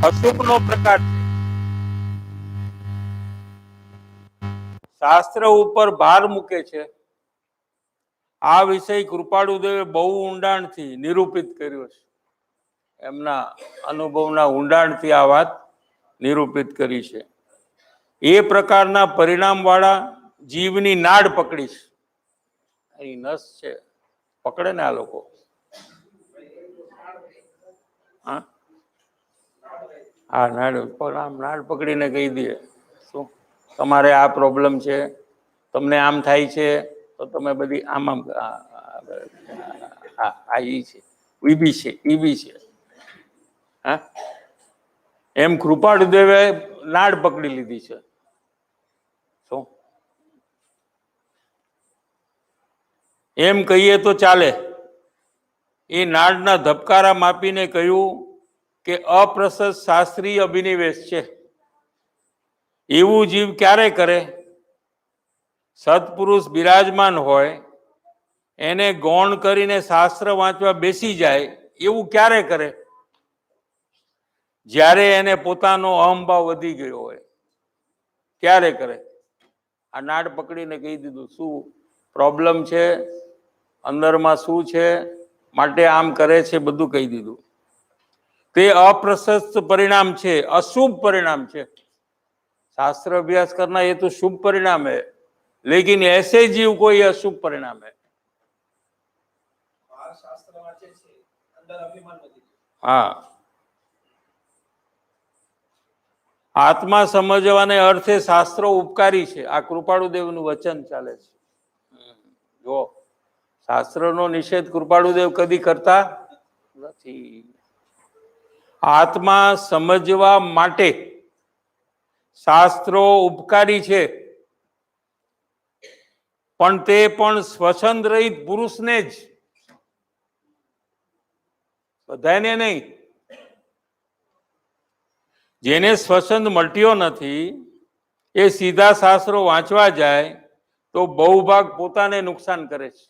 અશુભનો પ્રકાર છે. શાસ્ત્ર ઉપર ભાર મૂકે છે. આ વિષય કૃપાળુદેવે બહુ ઊંડાણથી નિરૂપિત કર્યો છે. એમના અનુભવના ઊંડાણથી આ વાત નિરૂપિત કરી છે. એ પ્રકારના પરિણામવાળા જીવની નાડ પકડી છે. અહીં નસ છે, પકડે ને આ લોકો. હા નાડ પકડીને કહી દે શું તમારે આ પ્રોબ્લેમ છે, તમને આમ થાય છે, તો તમે બધી આમ હા ઈ છે, ઈ બી છે, ઈ બી છે. હા એમ કૃપાળુદેવે નાડ પકડી લીધી છે. શું એમ કહીએ તો ચાલે. એ નાડના ધબકારા માપીને કહ્યું કે અપ્રશસ્ત શાસ્ત્રીય અભિનિવેશ છે. એવું જીવ ક્યારે કરે? સત્પુરુષ બિરાજમાન હોય, એને ગૌણ કરીને શાસ્ત્ર વાંચવા બેસી જાય, એવું ક્યારે કરે? જ્યારે એને પોતાનો અહંભાવ વધી ગયો હોય ત્યારે કરે. આ નાડ પકડીને કહી દીધું શું પ્રોબ્લેમ છે, અંદરમાં શું છે, માટે આમ કરે છે, બધું કહી દીધું. તે અપ્રશસ્ત પરિણામ છે, अशुभ परिणाम છે. शास्त्र अभ्यास करना ये तो शुभ परिणाम है, लेकिन ऐसे जीव को ये अशुभ परिणाम है. हाँ આત્મા સમજવાને અર્થે શાસ્ત્રો ઉપકારી છે. આ કૃપાળુદેવનું વચન ચાલે છે. જો શાસ્ત્રનો નિષેધ કૃપાળુદેવ કદી કરતા નથી. આત્મા સમજવા માટે શાસ્ત્રો ઉપકારી છે, પણ તે પણ સ્વચ્છંદ રહિત પુરુષને જ, બધાને નહીં. જેને સ્વચ્છંદ મળ્યો નથી એ સીધા શાસ્ત્રો વાંચવા જાય તો બહુ ભાગ પોતાને નુકસાન કરે છે.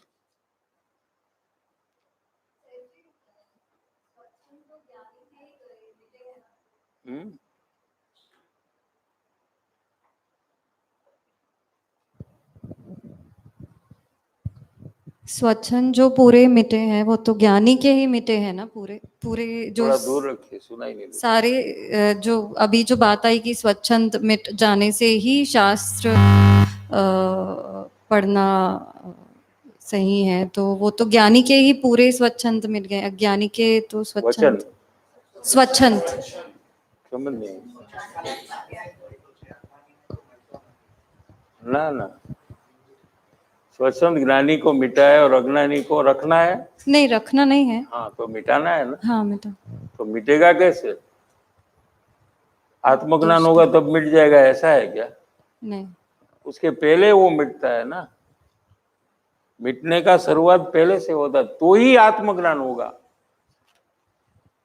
स्वच्छंद जो पूरे मिटे हैं वो तो ज्ञानी के ही मिटे हैं ना, पूरे पूरे जो थोड़ा दूर रखिए, सुनाई नहीं देता. सारे जो अभी जो बात आई कि स्वच्छंद मिट जाने से ही शास्त्र पढ़ना सही है, तो वो तो ज्ञानी के ही पूरे स्वच्छंद मिट गए, अज्ञानी के तो वचन स्वच्छंद समझ नहीं. ना ना, स्वच्छंद ज्ञानी को मिटा है और अज्ञानी को रखना है. नहीं, रखना नहीं है. हाँ तो मिटाना है ना. हाँ मिटा. तो मिटेगा कैसे? आत्मज्ञान होगा तब मिट जाएगा, ऐसा है क्या? नहीं, उसके पहले वो मिटता है ना. मिटने का शुरुआत पहले से होता तो ही आत्मज्ञान होगा.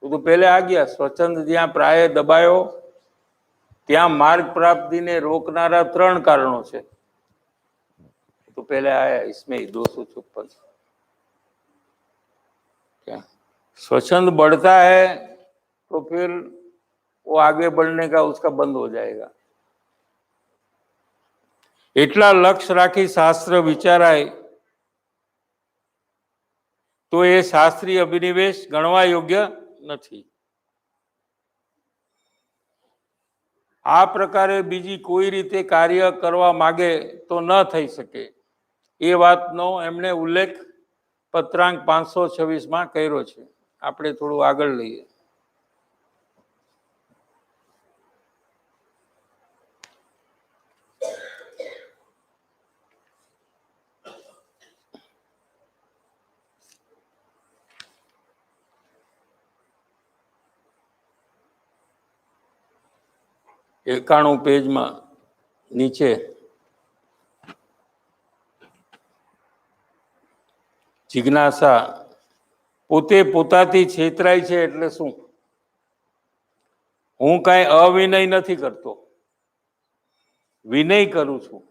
तो पहले आ गया. स्वच्छंद ज्યાં પ્રાય દબાયો ત્યાં માર્ગ પ્રાપ્તિને રોકનારા 3 કારણો છે. तो पहले आया इसमें 256. क्या स्वच्छंद बढ़ता है तो फिर वो आगे बढ़ने का उसका बंद हो जाएगा. એટલા લક્ષ્ય રાખી શાસ્ત્ર વિચારાય તો એ શાસ્ત્રીય અભિનિવેશ ગણવા યોગ્ય નથી. આ પ્રકારે બીજી કોઈ રીતે કાર્ય કરવા માગે તો ન થઈ શકે, એ વાતનો એમણે ઉલ્લેખ પત્રાંક 526માં કર્યો છે. આપણે થોડું આગળ લઈએ. એકાણું પેજમાં નીચે જિજ્ઞાસા, પોતે પોતાથી છેતરાય છે એટલે શું? હું કાંઈ અવિનય નથી કરતો, વિનય કરું છું,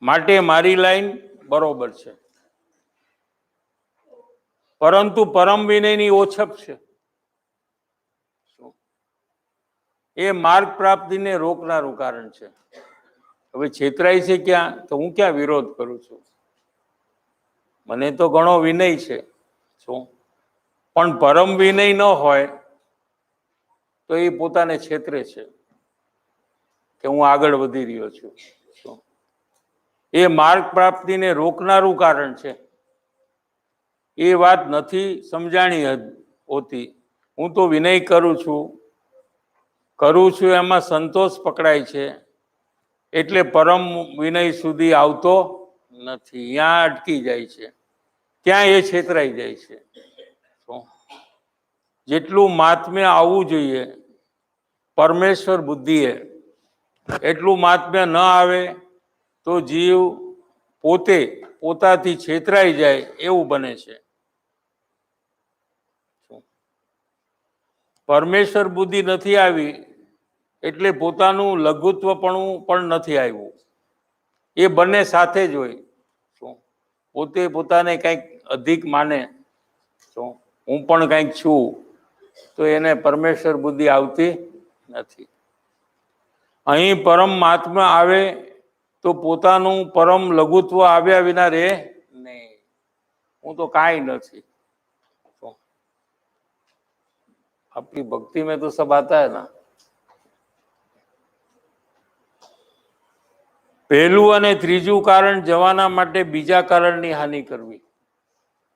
માટે મારી લાઈન બરોબર છે. પરંતુ પરમ વિનયની ઓછપ છે. એ માર્ગ પ્રાપ્તિને રોકનારું કારણ છે. હવે છેતરાય છે ક્યાં? તો હું ક્યાં વિરોધ કરું છું? મને તો ઘણો વિનય છે, શું પણ પરમ વિનય ન હોય તો એ પોતાને છેતરે છે કે હું આગળ વધી રહ્યો છું. શું એ માર્ગ પ્રાપ્તિને રોકનારું કારણ છે. એ વાત નથી સમજાણી હોતી. હું તો વિનય કરું છું એમાં સંતોષ પકડાય છે, એટલે પરમ વિનય સુધી આવતો નથી, ત્યાં અટકી જાય છે, ત્યાં એ છેતરાઈ જાય છે. જેટલું મહાત્મ્ય આવવું જોઈએ પરમેશ્વર બુદ્ધિએ, એટલું મહાત્મ્ય ન આવે તો જીવ પોતે પોતાથી છેતરાઈ જાય એવું બને છે. પરમેશ્વર બુદ્ધિ નથી આવી એટલે પોતાનું લઘુત્વપણું પણ નથી આવ્યું. એ બંને સાથે જ હોય. પોતે પોતાને કંઈક અધિક માને, હું પણ કંઈક છું, તો એને પરમેશ્વર બુદ્ધિ આવતી નથી. અહીં પરમ મહાત્મા આવે તો પોતાનું પરમ લઘુત્વ આવ્યા વિના રહે નહીં. હું તો કાંઈ નથી. આપણી ભક્તિ में तो सब आता है ना. પહેલું અને ત્રીજું કારણ જવાના માટે બીજા કારણની હાનિ કરવી.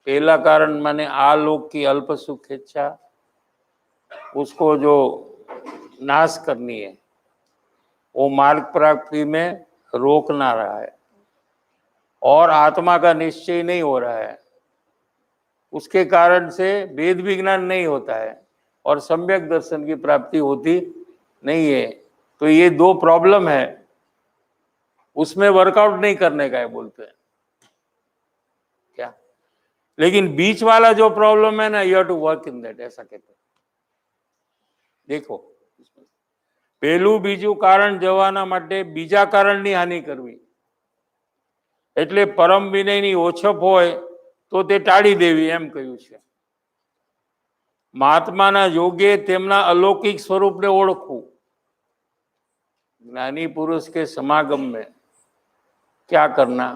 पहला कारण माने आलोक की अल्प सुख इच्छा, उसको जो नाश करनी है, वो मार्ग प्राप्ति में रोकना रहा है और आत्मा का निश्चय नहीं हो रहा है, उसके कारण से वेद विज्ञान नहीं होता है और सम्यक दर्शन की प्राप्ति होती नहीं है. तो ये दो प्रॉब्लम है, उसमें वर्कआउट नहीं करने का है बोलते हैं क्या. लेकिन बीच वाला जो प्रॉब्लम है ना, you have to work in that, ऐसा कहते हैं. देखो, પહેલું બીજું કારણ જવાના માટે બીજા કારણની હાનિ કરવી, એટલે પરમ વિનયની ઓછપ હોય તો તે ટાળી દેવી એમ કહ્યું છે. મહાત્માના યોગે તેમના અલૌકિક સ્વરૂપને ઓળખવું. ज्ञानी पुरुष के समागम में क्या करना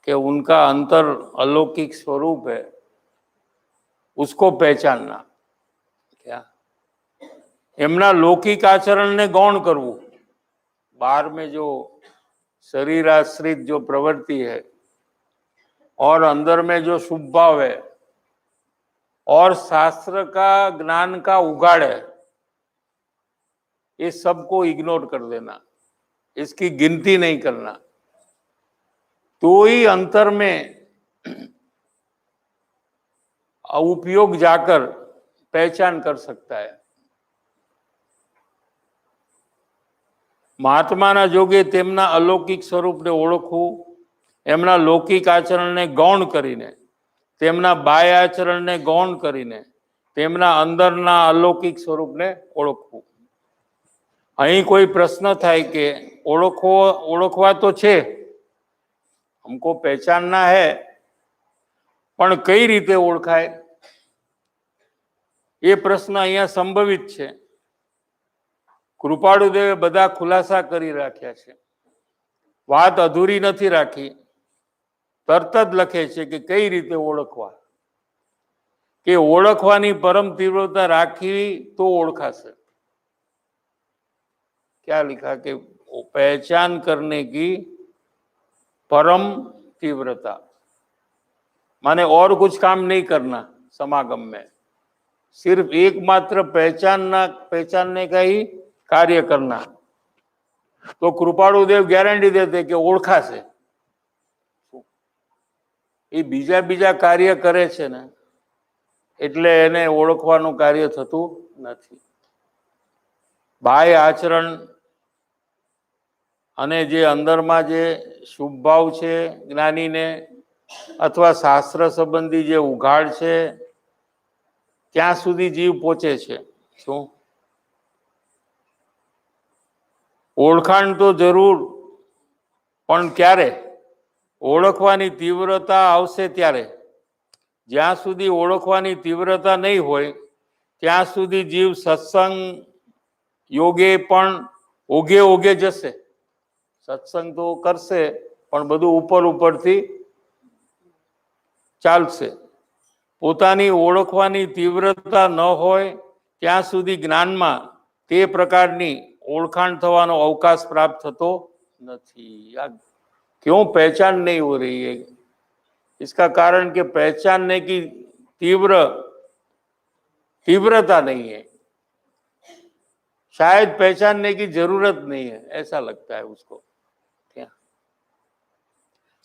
कि उनका अंतर अलौकिक स्वरूप है, उसको पहचानना. क्या एमना लौकिक आचरण ने गौण करવું. बाहर में जो शरीर आश्रित जो प्रवृत्ति है और अंदर में जो शुभ भाव है और शास्त्र का ज्ञान का उगाड़ है, ये सबको इग्नोर कर देना, इसकी गिनती नहीं करना. तो ही अंतर में उपयोग जाकर पहचान कर सकता है. મહાત્માના જોગે તેમના અલૌકિક સ્વરૂપને ઓળખવું, એમના લૌકિક આચરણને ગૌણ કરીને, તેમના બાહ્ય આચરણને ગૌણ કરીને, તેમના અંદરના અલૌકિક સ્વરૂપને ઓળખવું. અહીં કોઈ પ્રશ્ન થાય કે ઓળખવા તો છે, हमको पहचानना है, પણ કઈ રીતે ઓળખાય? એ પ્રશ્ન અહીંયા સંભવિત છે. કૃપાળુદેવે બધા ખુલાસા કરી રાખ્યા છે, વાત અધૂરી નથી રાખી. તરત જ લખે છે કે કઈ રીતે ઓળખવા, કે ઓળખવાની પરમ તીવ્રતા રાખવી તો ઓળખાશે. क्या लिखा कि पहचान करने की परम तीव्रता, माने और कुछ काम नहीं करना समागम में, सिर्फ एकमात्र पहचानने का ही कार्य करना। तो कृपाळुदेव गैरंटी देते कि ओळखा से એ બીજા કાર્ય કરે છે ને એટલે એને ઓળખવાનું કાર્ય થતું નથી। બાહ્ય આચરણ અને જે અંદરમાં જે શુભ ભાવ છે જ્ઞાનીને અથવા શાસ્ત્ર સંબંધી જે ઉઘાડ છે ત્યાં સુધી જીવ પહોંચે છે। શું ઓળખાણ તો જરૂર, પણ ક્યારે? ઓળખવાની તીવ્રતા આવશે ત્યારે। જ્યાં સુધી ઓળખવાની તીવ્રતા નહીં હોય ત્યાં સુધી જીવ સત્સંગ યોગે પણ ઓગે જશે। સત્સંગ તો કરશે પણ બધું ઉપરથી ચાલશે। પોતાની ઓળખવાની તીવ્રતા ન હોય ત્યાં સુધી જ્ઞાનમાં તે પ્રકારની ઓળખાણ થવાનો અવકાશ પ્રાપ્ત થતો નથી। क्यों पहचान नहीं हो रही है? इसका कारण कि पहचानने की तीव्रता नहीं है, शायद पहचानने की जरूरत नहीं है, ऐसा लगता है उसको। क्या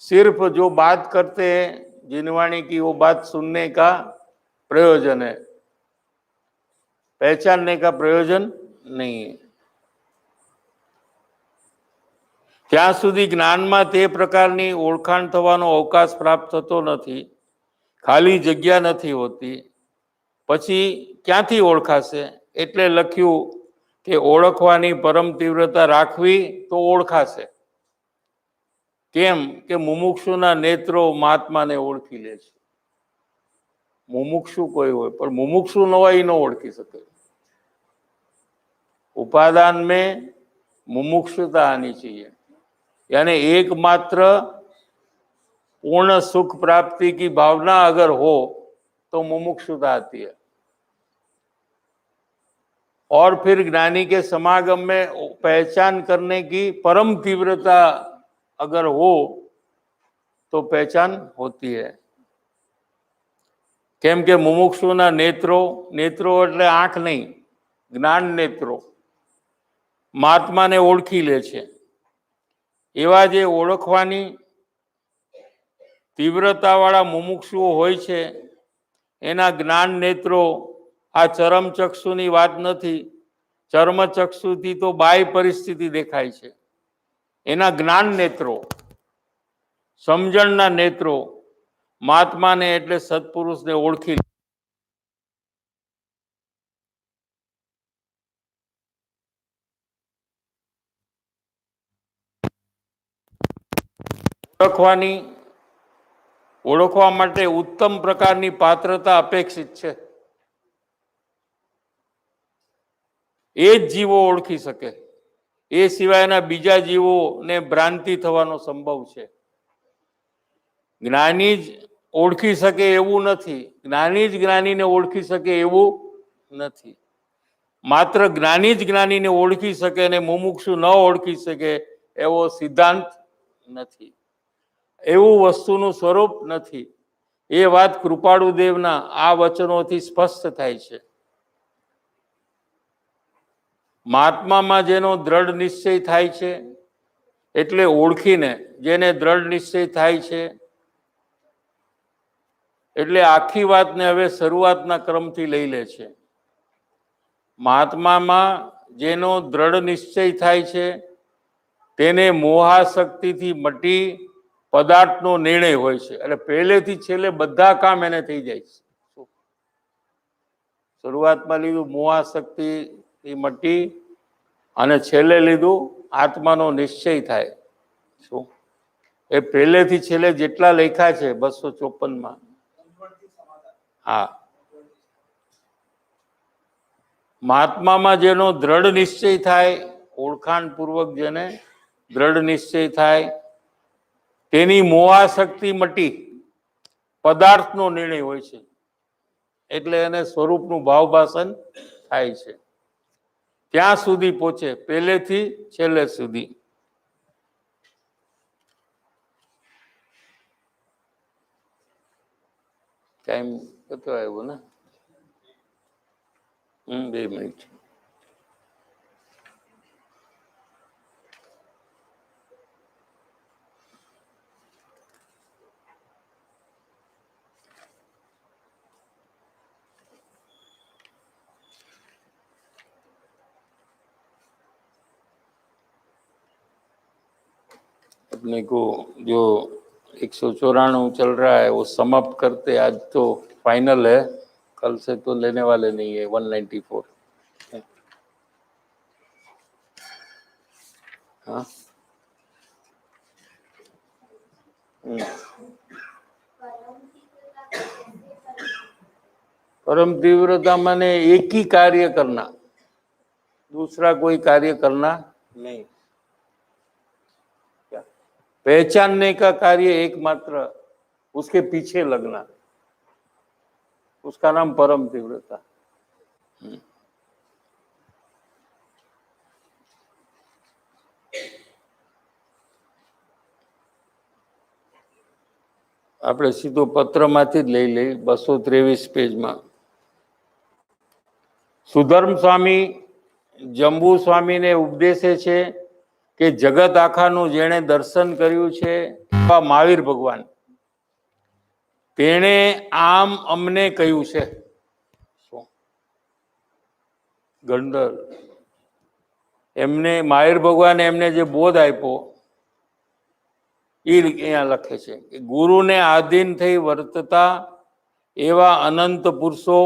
सिर्फ जो बात करते हैं जिनवाणी की वो बात सुनने का प्रयोजन है, पहचानने का प्रयोजन नहीं है। ત્યાં સુધી જ્ઞાનમાં તે પ્રકારની ઓળખાણ થવાનો અવકાશ પ્રાપ્ત થતો નથી, ખાલી જગ્યા નથી હોતી। પછી ક્યાંથી ઓળખાશે? એટલે લખ્યું કે ઓળખવાની પરમ તીવ્રતા રાખવી તો ઓળખાશે। કેમ કે મુમુક્ષુના નેત્રો મહાત્માને ઓળખી લે છે। મુમુક્ષુ કોઈ હોય પણ મુમુક્ષુ ન હોય ન ઓળખી શકે। उपादान में मुमुक्षुता आनी चाहिए, यानी एकमात्र पूर्ण सुख प्राप्ति की भावना अगर हो तो मुमुक्षुता आती है। और फिर ज्ञानी के समागम में पहचान करने की परम तीव्रता अगर हो तो पहचान होती है। केम के मुमुक्षुना नेत्रों એટલે આંખ નહીં, જ્ઞાન નેત્રો મહાત્માને ઓળખી લે છે। એવા જે ઓળખવાની તીવ્રતાવાળા મુમુક્ષુઓ હોય છે એના જ્ઞાન નેત્રો આ ચરમચક્ષુની વાત નથી, ચર્મચક્ષુથી તો બાહ્ય પરિસ્થિતિ દેખાય છે। એના જ્ઞાન નેત્રો, સમજણના નેત્રો મહાત્માને એટલે સત્પુરુષને ઓળખી ઓળખવા માટે ઉત્તમ પ્રકારની પાત્રતા અપેક્ષિત છે। એ જ જીવો ઓળખી શકે, એ સિવાયના બીજા જીવોને ભ્રાંતિ થવાનો સંભવ છે। જ્ઞાની જ ઓળખી શકે એવું નથી, જ્ઞાની જ જ્ઞાનીને ઓળખી શકે એવું નથી। માત્ર જ્ઞાની જ જ્ઞાનીને ઓળખી શકે અને મુમુક્ષુ ન ઓળખી શકે એવો સિદ્ધાંત નથી, એવું વસ્તુનું સ્વરૂપ નથી। એ વાત કૃપાળુદેવના આ વચનોથી સ્પષ્ટ થાય છે। મહાત્મામાં જેનો દ્રઢ નિશ્ચય થાય છે એટલે ઓળખીને જેને દ્રઢ નિશ્ચય થાય છે એટલે આખી વાતને હવે શરૂઆતના ક્રમથી લઈ લે છે। મહાત્મામાં જેનો દ્રઢ નિશ્ચય થાય છે તેને મોહાશક્તિથી મટી પદાર્થનો નિર્ણય હોય છે, એટલે પહેલેથી છેલ્લે બધા કામ એને થઈ જાય છે। શરૂઆતમાં લીધું મોહાશક્તિથી મટી અને છેલ્લે લીધું આત્માનો નિશ્ચય થાય। શું એ પહેલેથી છેલ્લે જેટલા લખ્યા છે 254માં, હા, મહાત્મામાં જેનો દ્રઢ નિશ્ચય થાય, ઓળખાણપૂર્વક જેને દ્રઢ નિશ્ચય થાય તેની મોહાશક્તિ મટી પદાર્થનો નિર્ણય હોય છે, એટલે એને સ્વરૂપનું ભાવભાષણ થાય છે। ત્યાં સુધી પહોંચે, પહેલેથી છેલ્લે સુધી. ટાઈમ કેટલો આવ્યો ને? 2 મિનિટ. अपने को जो 194 चल रहा है वो समाप्त करते, आज तो फाइनल है, कल से तो लेने वाले नहीं है 194. हाँ परम तीव्रता माने एक ही कार्य करना, दूसरा कोई कार्य करना नहीं. पहचानने का कार्य एकमात्र, उसके पीछे लगना, उसका नाम परम तीव्रता. આપણે સીધો પત્રમાંથી જ લઈ લઈ 223 પેજમાં. સુધર્મ સ્વામી જંબુ સ્વામીને ઉપદેશે છે કે જગત આખાનું જેણે દર્શન કર્યું છે એવા મહાવીર ભગવાન, તેણે આમ અમને કહ્યું છે. ગંડર એમને મહાવીર ભગવાને એમને જે બોધ આપ્યો એ અહીંયા લખે છે કે ગુરુને આધીન થઈ વર્તતા એવા અનંત પુરુષો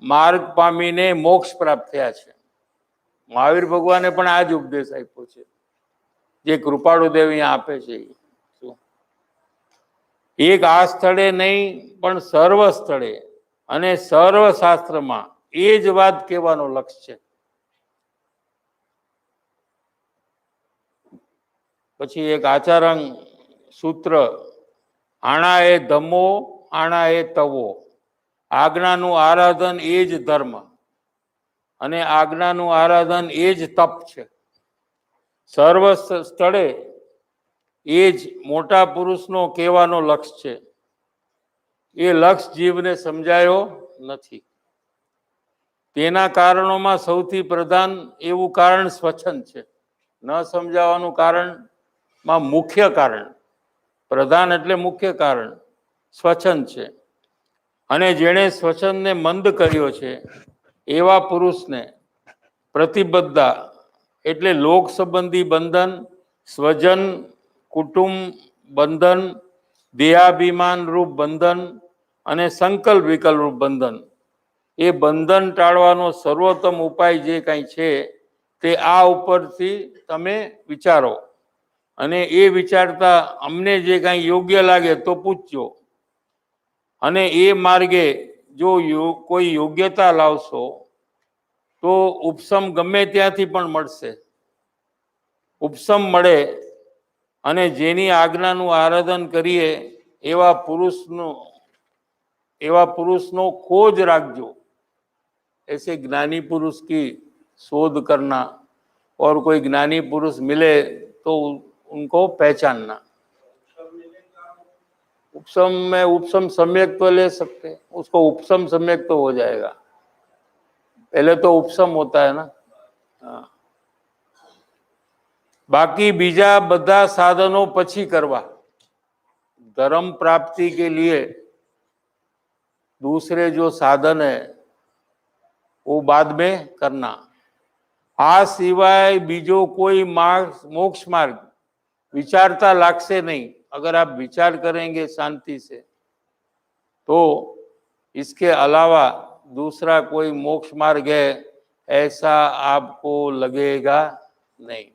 માર્ગ પામીને મોક્ષ પ્રાપ્ત થયા છે. મહાવીર ભગવાને પણ આ જ ઉપદેશ આપ્યો છે જે કૃપાળુ દેવ અહીંયા આપે છે. એક આ સ્થળે નહીં પણ સર્વ સ્થળે અને સર્વ શાસ્ત્રમાં એ જ વાત કહેવાનો લક્ષ્ય છે. પછી એક આચારંગ સૂત્ર, આણા એ ધમ્મો આણા એ તવો, આજ્ઞાનું આરાધન એ જ ધર્મ અને આજ્ઞાનું આરાધન એ જ તપ છે. સર્વ સ્થળે એ જ મોટા પુરુષનો કહેવાનો લક્ષ્ય છે. એ લક્ષ્ય જીવને સમજાયો નથી. તેના કારણોમાં સૌથી પ્રધાન એવું કારણ સ્વચ્છંદ છે. ન સમજાવવાનું કારણમાં મુખ્ય કારણ, પ્રધાન એટલે મુખ્ય કારણ સ્વચ્છંદ છે. અને જેણે સ્વચ્છંદને મંદ કર્યો છે એવા પુરુષને પ્રતિબદ્ધતા એટલે લોક સંબંધી બંધન, સ્વજન કુટુંબ બંધન, દેહાભિમાન રૂપ બંધન અને સંકલ્પ વિકલ્પ રૂપ બંધન, એ બંધન ટાળવાનો સર્વોત્તમ ઉપાય જે કાંઈ છે તે આ ઉપરથી તમે વિચારો. અને એ વિચારતા અમને જે કાંઈ યોગ્ય લાગે તો પૂછજો. અને એ માર્ગે જો કોઈ યોગ્યતા લાવશો તો ઉપશમ ગમે ત્યાંથી પણ મળશે. ઉપશમ મળે અને જેની આજ્ઞાનું આરાધન કરીએ એવા પુરુષનો ખોજ રાખજો. ऐसे ज्ञानी पुरुष की शोध करना और कोई ज्ञानी पुरुष मिले तो उनको पहचानना. उपशम में उपशम सम्यक तो ले सकते, उसको उपशम सम्यक तो हो जाएगा. पहले तो उपशम होता है ना. हाँ, बाकी बीजा બધા સાધનો પછી કરવા. धर्म प्राप्ति के लिए दूसरे जो साधन है वो बाद में करना. आ सिवाय बीजो कोई मार्ग, मोक्ष मार्ग विचारता लागसे नहीं. अगर आप विचार करेंगे शांति से तो इसके अलावा दूसरा कोई मोक्ष मार्ग है ऐसा आपको लगेगा नहीं.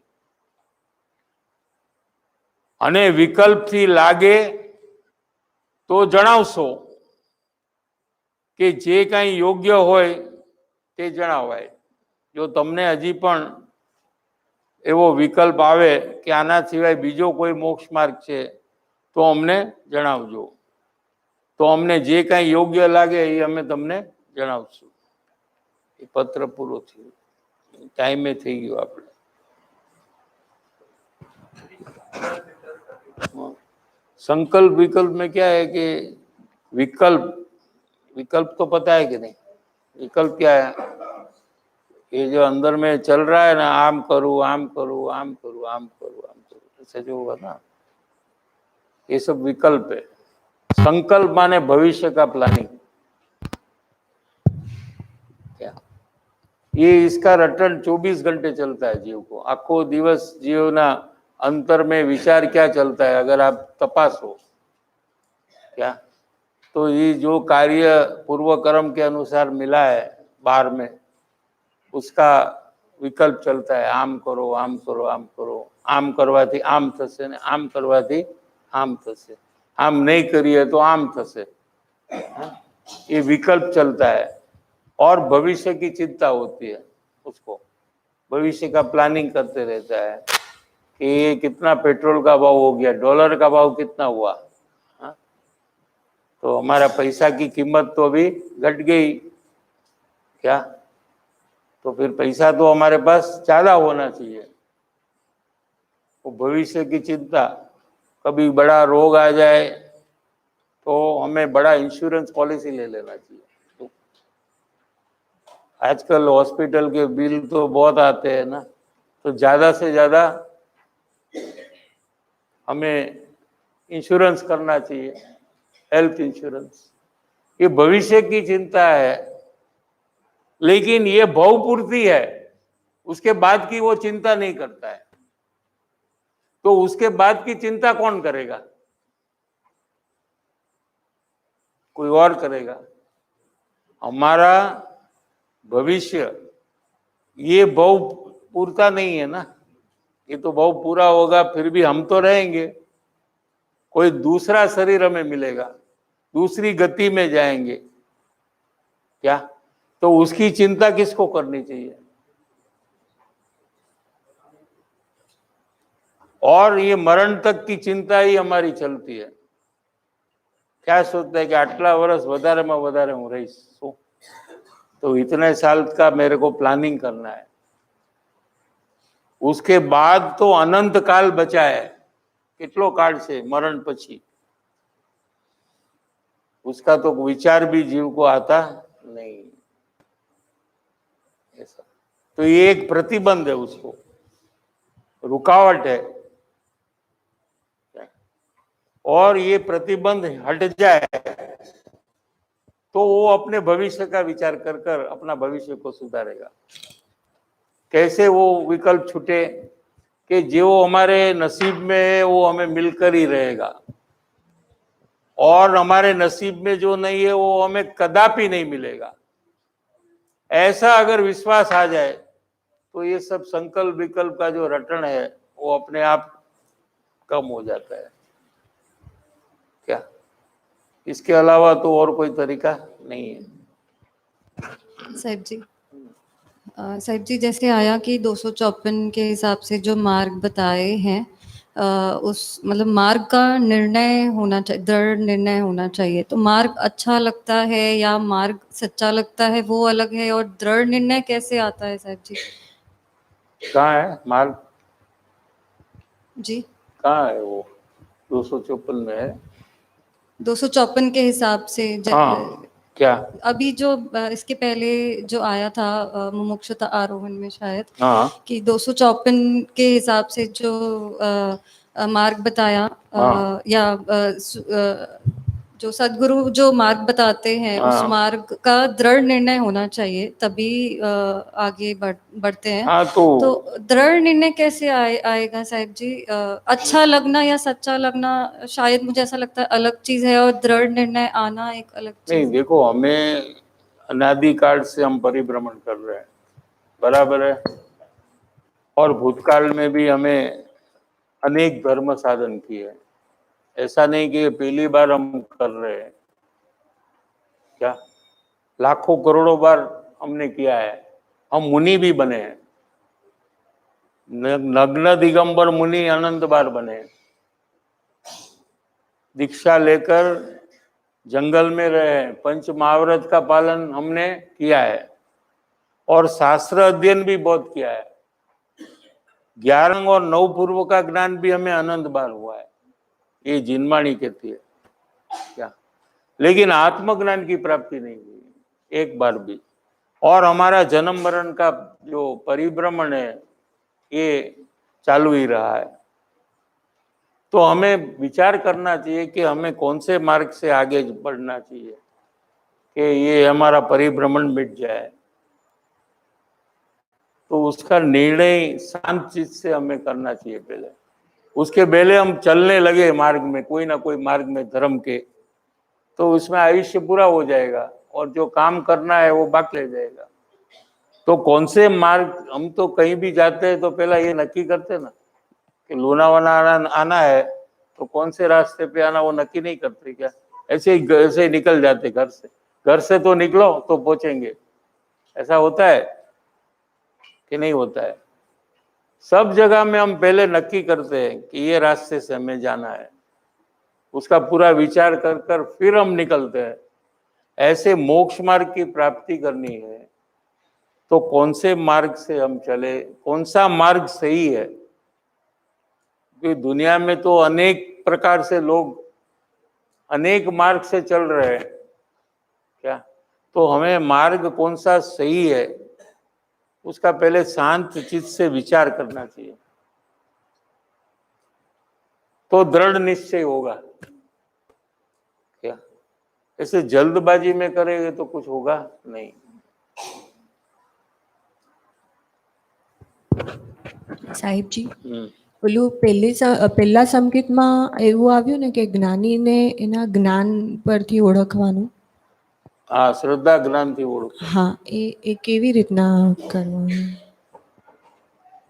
અને વિકલ્પથી લાગે તો જણાવશો કે જે કાંઈ યોગ્ય હોય તે જણાવાય. જો તમને હજી પણ એવો વિકલ્પ આવે કે આના સિવાય બીજો કોઈ મોક્ષ માર્ગ છે તો અમને જણાવજો. તો અમને જે કાંઈ યોગ્ય લાગે એ અમે તમને જણાવશું. એ પત્ર પૂરો થયો. ટાઈમે થઈ ગયો આપણે. संकल्प विकल्प में क्या है कि विकल्प विकल्प तो पता है कि नहीं? विकल्प क्या है? ये जो अंदर में चल रहा है ना, आम करूँ आम करूँ आम करूँ आम करूँ आम करूँ, ऐसे जो होगा ना, ये सब विकल्प है. संकल्प माने भविष्य का प्लानिंग. क्या ये इसका रटन 24 घंटे चलता है जीव को. आखो दिवस जीवना अंतर में विचार क्या चलता है, अगर आप तपासो क्या, तो ये जो कार्य पूर्व कर्म के अनुसार मिला है बाहर में, उसका विकल्प चलता है. आम करो आम करो आम करो, आम करवाથી આમ થશે ને આમ કરવાથી આમ થશે, આમ नहीं करिए तो आम थसे. ये विकल्प चलता है. और भविष्य की चिंता होती है उसको, भविष्य का प्लानिंग करते रहता है कि ये कितना पेट्रोल का भाव हो गया, डॉलर का भाव कितना हुआ, हाँ? तो हमारा पैसा की कीमत तो अभी घट गई क्या, तो फिर पैसा तो हमारे पास ज्यादा होना चाहिए. वो भविष्य की चिंता, कभी बड़ा रोग आ जाए तो हमें बड़ा इंश्योरेंस पॉलिसी ले लेना चाहिए. तो आजकल हॉस्पिटल के बिल तो बहुत आते हैं ना, तो ज्यादा से ज्यादा हमें इंश्योरेंस करना चाहिए, हेल्थ इंश्योरेंस. ये भविष्य की चिंता है, लेकिन ये भवपूर्ति है, उसके बाद की वो चिंता नहीं करता है. तो उसके बाद की चिंता कौन करेगा? कोई और करेगा. हमारा भविष्य ये भव पूरता नहीं है ना, ये तो भव पूरा होगा फिर भी हम तो रहेंगे, कोई दूसरा शरीर हमें मिलेगा, दूसरी गति में जाएंगे क्या, तो उसकी चिंता किसको करनी चाहिए? और ये मरण तक की चिंता ही हमारी चलती है. क्या सोचता है कि आटला वर्ष વધારે में વધારે હું રહીશ, तो इतने साल का मेरे को प्लानिंग करना है. उसके बाद तो अनंत काल बचा है. કેટલો કાળ છે મરણ પછી, उसका तो विचार भी जीव को आता नहीं. ऐसा तो ये एक प्रतिबंध है, उसको रुकावट है. और ये प्रतिबंध हट जाए तो वो अपने भविष्य का विचार कर कर अपना भविष्य को सुधारेगा. कैसे वो विकल्प छूटे कि जो हमारे नसीब में है वो हमें मिलकर ही रहेगा, और हमारे नसीब में जो नहीं है वो हमें कदापि नहीं मिलेगा. ऐसा अगर विश्वास आ जाए तो ये सब संकल्प विकल्प का जो रटन है वो अपने आप कम हो जाता है. क्या इसके अलावा तो और कोई तरीका नहीं है. साहिब जी, साहिब जी जैसे आया कि 254 के हिसाब से जो मार्ग बताए हैं, उस मतलब मार्ग का निर्णय होना चाहिए, दृढ़ निर्णय होना चाहिए. तो मार्ग अच्छा लगता है या मार्ग सच्चा लगता है वो अलग है, और दृढ़ निर्णय कैसे आता है साहिब जी? कहाँ है मार्ग? जी कहाँ है वो? 254 में है. 254 के हिसाब से हाँ क्या? अभी जो इसके पहले जो आया था मुमुक्षुता आरोहण में शायद, हाँ कि 254 के हिसाब से जो मार्ग बताया, हाँ. या जो सदगुरु जो मार्ग बताते हैं उस हाँ. मार्ग का दृढ़ निर्णय होना चाहिए, तभी आगे बढ़ते हैं. हाँ तो दृढ़ निर्णय कैसे आएगा साहिब जी? अच्छा लगना या सच्चा लगना शायद मुझे ऐसा लगता है अलग चीज है, और दृढ़ निर्णय आना एक अलग नहीं, चीज है. देखो हमें अनादिकाल से हम परिभ्रमण कर रहे हैं, बराबर है, और भूतकाल में भी हमें अनेक धर्म साधन किए. ऐसा नहीं कि ये पहली बार हम कर रहे हैं. क्या लाखों करोड़ों बार हमने किया है. हम मुनि भी बने हैं, नग्न दिगंबर मुनि अनंत बार बने हैं. दीक्षा लेकर जंगल में रहे, पंच महाव्रत का पालन हमने किया है, और शास्त्र अध्ययन भी बहुत किया है। 11 और 9 पूर्व का ज्ञान भी हमें अनंत बार हुआ है, ये जिनवाणी कहती है क्या, लेकिन आत्मज्ञान की प्राप्ति नहीं हुई एक बार भी। और हमारा जन्म मरण का जो परिभ्रमण है ये चालू ही रहा है। तो हमें विचार करना चाहिए कि हमें कौन से मार्ग से आगे बढ़ना चाहिए कि ये हमारा परिभ्रमण मिट जाए। तो उसका निर्णय शांत चित्त से हमें करना चाहिए पहले। उसके पहले हम चलने लगे मार्ग में, कोई ना कोई मार्ग में धर्म के, तो उसमें आयुष्य पूरा हो जाएगा और जो काम करना है वो बाकी रह जाएगा। तो कौन से मार्ग, हम तो कहीं भी जाते हैं तो पहला ये नक्की करते ना कि लोनावाला आना है तो कौन से रास्ते पे आना वो नक्की नहीं करते क्या, ऐसे ही निकल जाते घर से तो निकलो तो पहुंचेंगे। ऐसा होता है कि नहीं होता है? सब जगह में हम पहले नक्की करते हैं कि ये रास्ते से हमें जाना है, उसका पूरा विचार कर कर फिर हम निकलते हैं। ऐसे मोक्ष मार्ग की प्राप्ति करनी है तो कौन से मार्ग से हम चले, कौन सा मार्ग सही है? क्योंकि दुनिया में तो अनेक प्रकार से लोग अनेक मार्ग से चल रहे हैं क्या, तो हमें मार्ग कौन सा सही है उसका पहले शांत चित्त से विचार करना चाहिए, तो दृढ़ निश्चय होगा क्या। ऐसे जल्दबाजी में करेंगे तो कुछ होगा नहीं। સાહેબજી પેલું પહેલા સંકેતમાં એવું આવ્યું ને કે જ્ઞાનીને એના જ્ઞાન પરથી ઓળખવાનું. हाँ, श्रद्धा ज्ञान थी ओळख। હા, એ કેવી રીતના કરવાનું?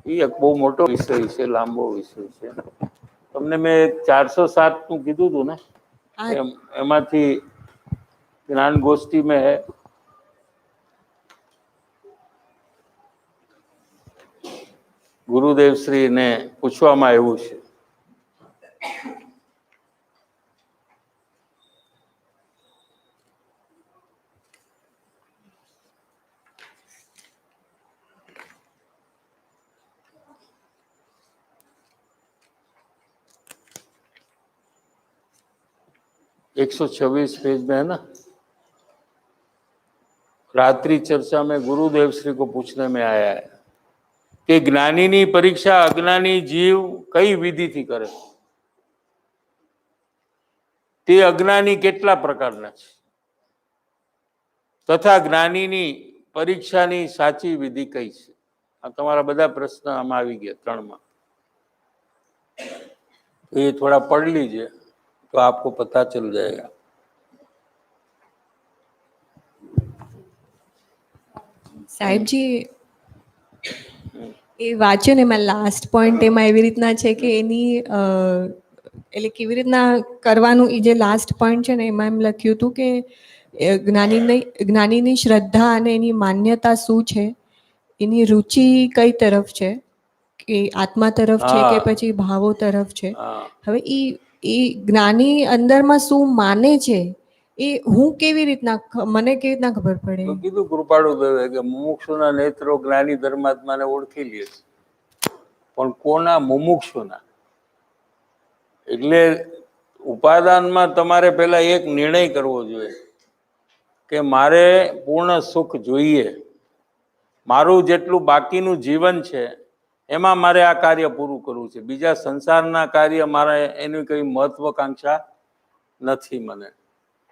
એ એક બહુ મોટો વિષય છે, લાંબો વિષય છે। તમને મેં 407 નું કીધું હતું ને, એમાંથી જ્ઞાન ગોષ્ઠી में है। ગુરુદેવ શ્રી ને પૂછવામાં આવ્યું છે (126 पेज में है ना। रात्रि चर्चा में गुरुदेव श्री को पूछने में आया है कि ज्ञानी परीक्षा अज्ञानी जीव कई विधि थी करे, ते अज्ञानी केटला प्रकारना छे तथा ज्ञानी परीक्षा नी साची विधि कई छे। आ तमारा बधा प्रश्न आम आवी गया 3 में, तो ये थोड़ा पढ़ लीजिए तो आपको पता चल जाएगा। સાહેબજી એ વાંચ્યું ને એમાં લાસ્ટ પોઈન્ટ એમાં એવી રીતના છે કે એની એટલે કેવી રીતના કરવાનું, એ જે લાસ્ટ પોઈન્ટ છે ને એમાં એમ લખ્યું હતું કે જ્ઞાનીની શ્રદ્ધા અને એની માન્યતા શું છે, એની રુચિ કઈ તરફ છે, કે આત્મા તરફ છે કે પછી ભાવો તરફ છે. હવે એ જ્ઞાની અંદરમાં શું માને છે એ હું કેવી રીતના મને કેવી રીતના ખબર પડે? તો કીધું કૃપાળુ દેવે કે મુમુક્ષુના નેત્રો જ્ઞાની ધર્માત્માને ઓળખી લે છે, પણ કોના? મુમુક્ષુના। એટલે ઉપાદાનમાં તમારે પહેલા એક નિર્ણય કરવો જોઈએ કે મારે પૂર્ણ સુખ જોઈએ, મારું જેટલું બાકીનું જીવન છે એમાં મારે આ કાર્ય પૂરું કરવું છે, બીજા સંસારના કાર્ય મારે એની કઈ મહત્વકાંક્ષા નથી મને,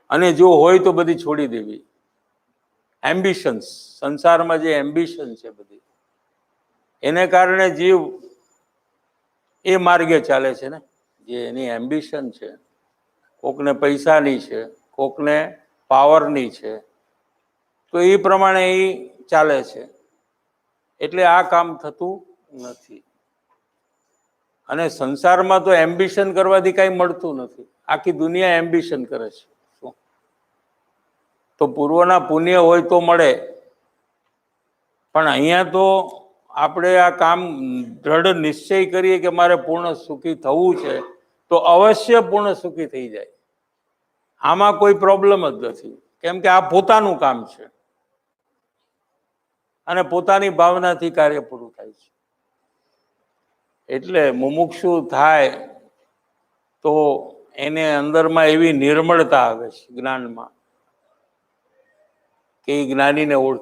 અને જો હોય તો બધી છોડી દેવી। એમ્બિશન્સ, સંસારમાં જે એમ્બિશન છે બધી, એને કારણે જીવ એ માર્ગે ચાલે છે ને, જે એની એમ્બિશન છે। કોકને પૈસાની છે, કોકને પાવરની છે, તો એ પ્રમાણે એ ચાલે છે, એટલે આ કામ થતું નથી। અને સંસારમાં તો એમ્બિશન કરવાથી કાંઈ મળતું નથી, આખી દુનિયા એમ્બિશન કરે છે। તો પૂર્વના પુણ્ય હોય તો મળે, પણ અહીંયા તો આપણે આ કામ દ્રઢ નિશ્ચય કરીએ કે મારે પૂર્ણ સુખી થવું છે તો અવશ્ય પૂર્ણ સુખી થઈ જાય। આમાં કોઈ પ્રોબ્લેમ જ નથી, કેમ કે આ પોતાનું કામ છે। અને પોતાની ભાવનાથી કાર્ય પૂરું થાય છે. એટલે મુમુક્ષુ થાય તો એને અંદરમાં એવી નિર્મળતા આવે છે જ્ઞાનમાં કે એ જ્ઞાનીને ઓળખે.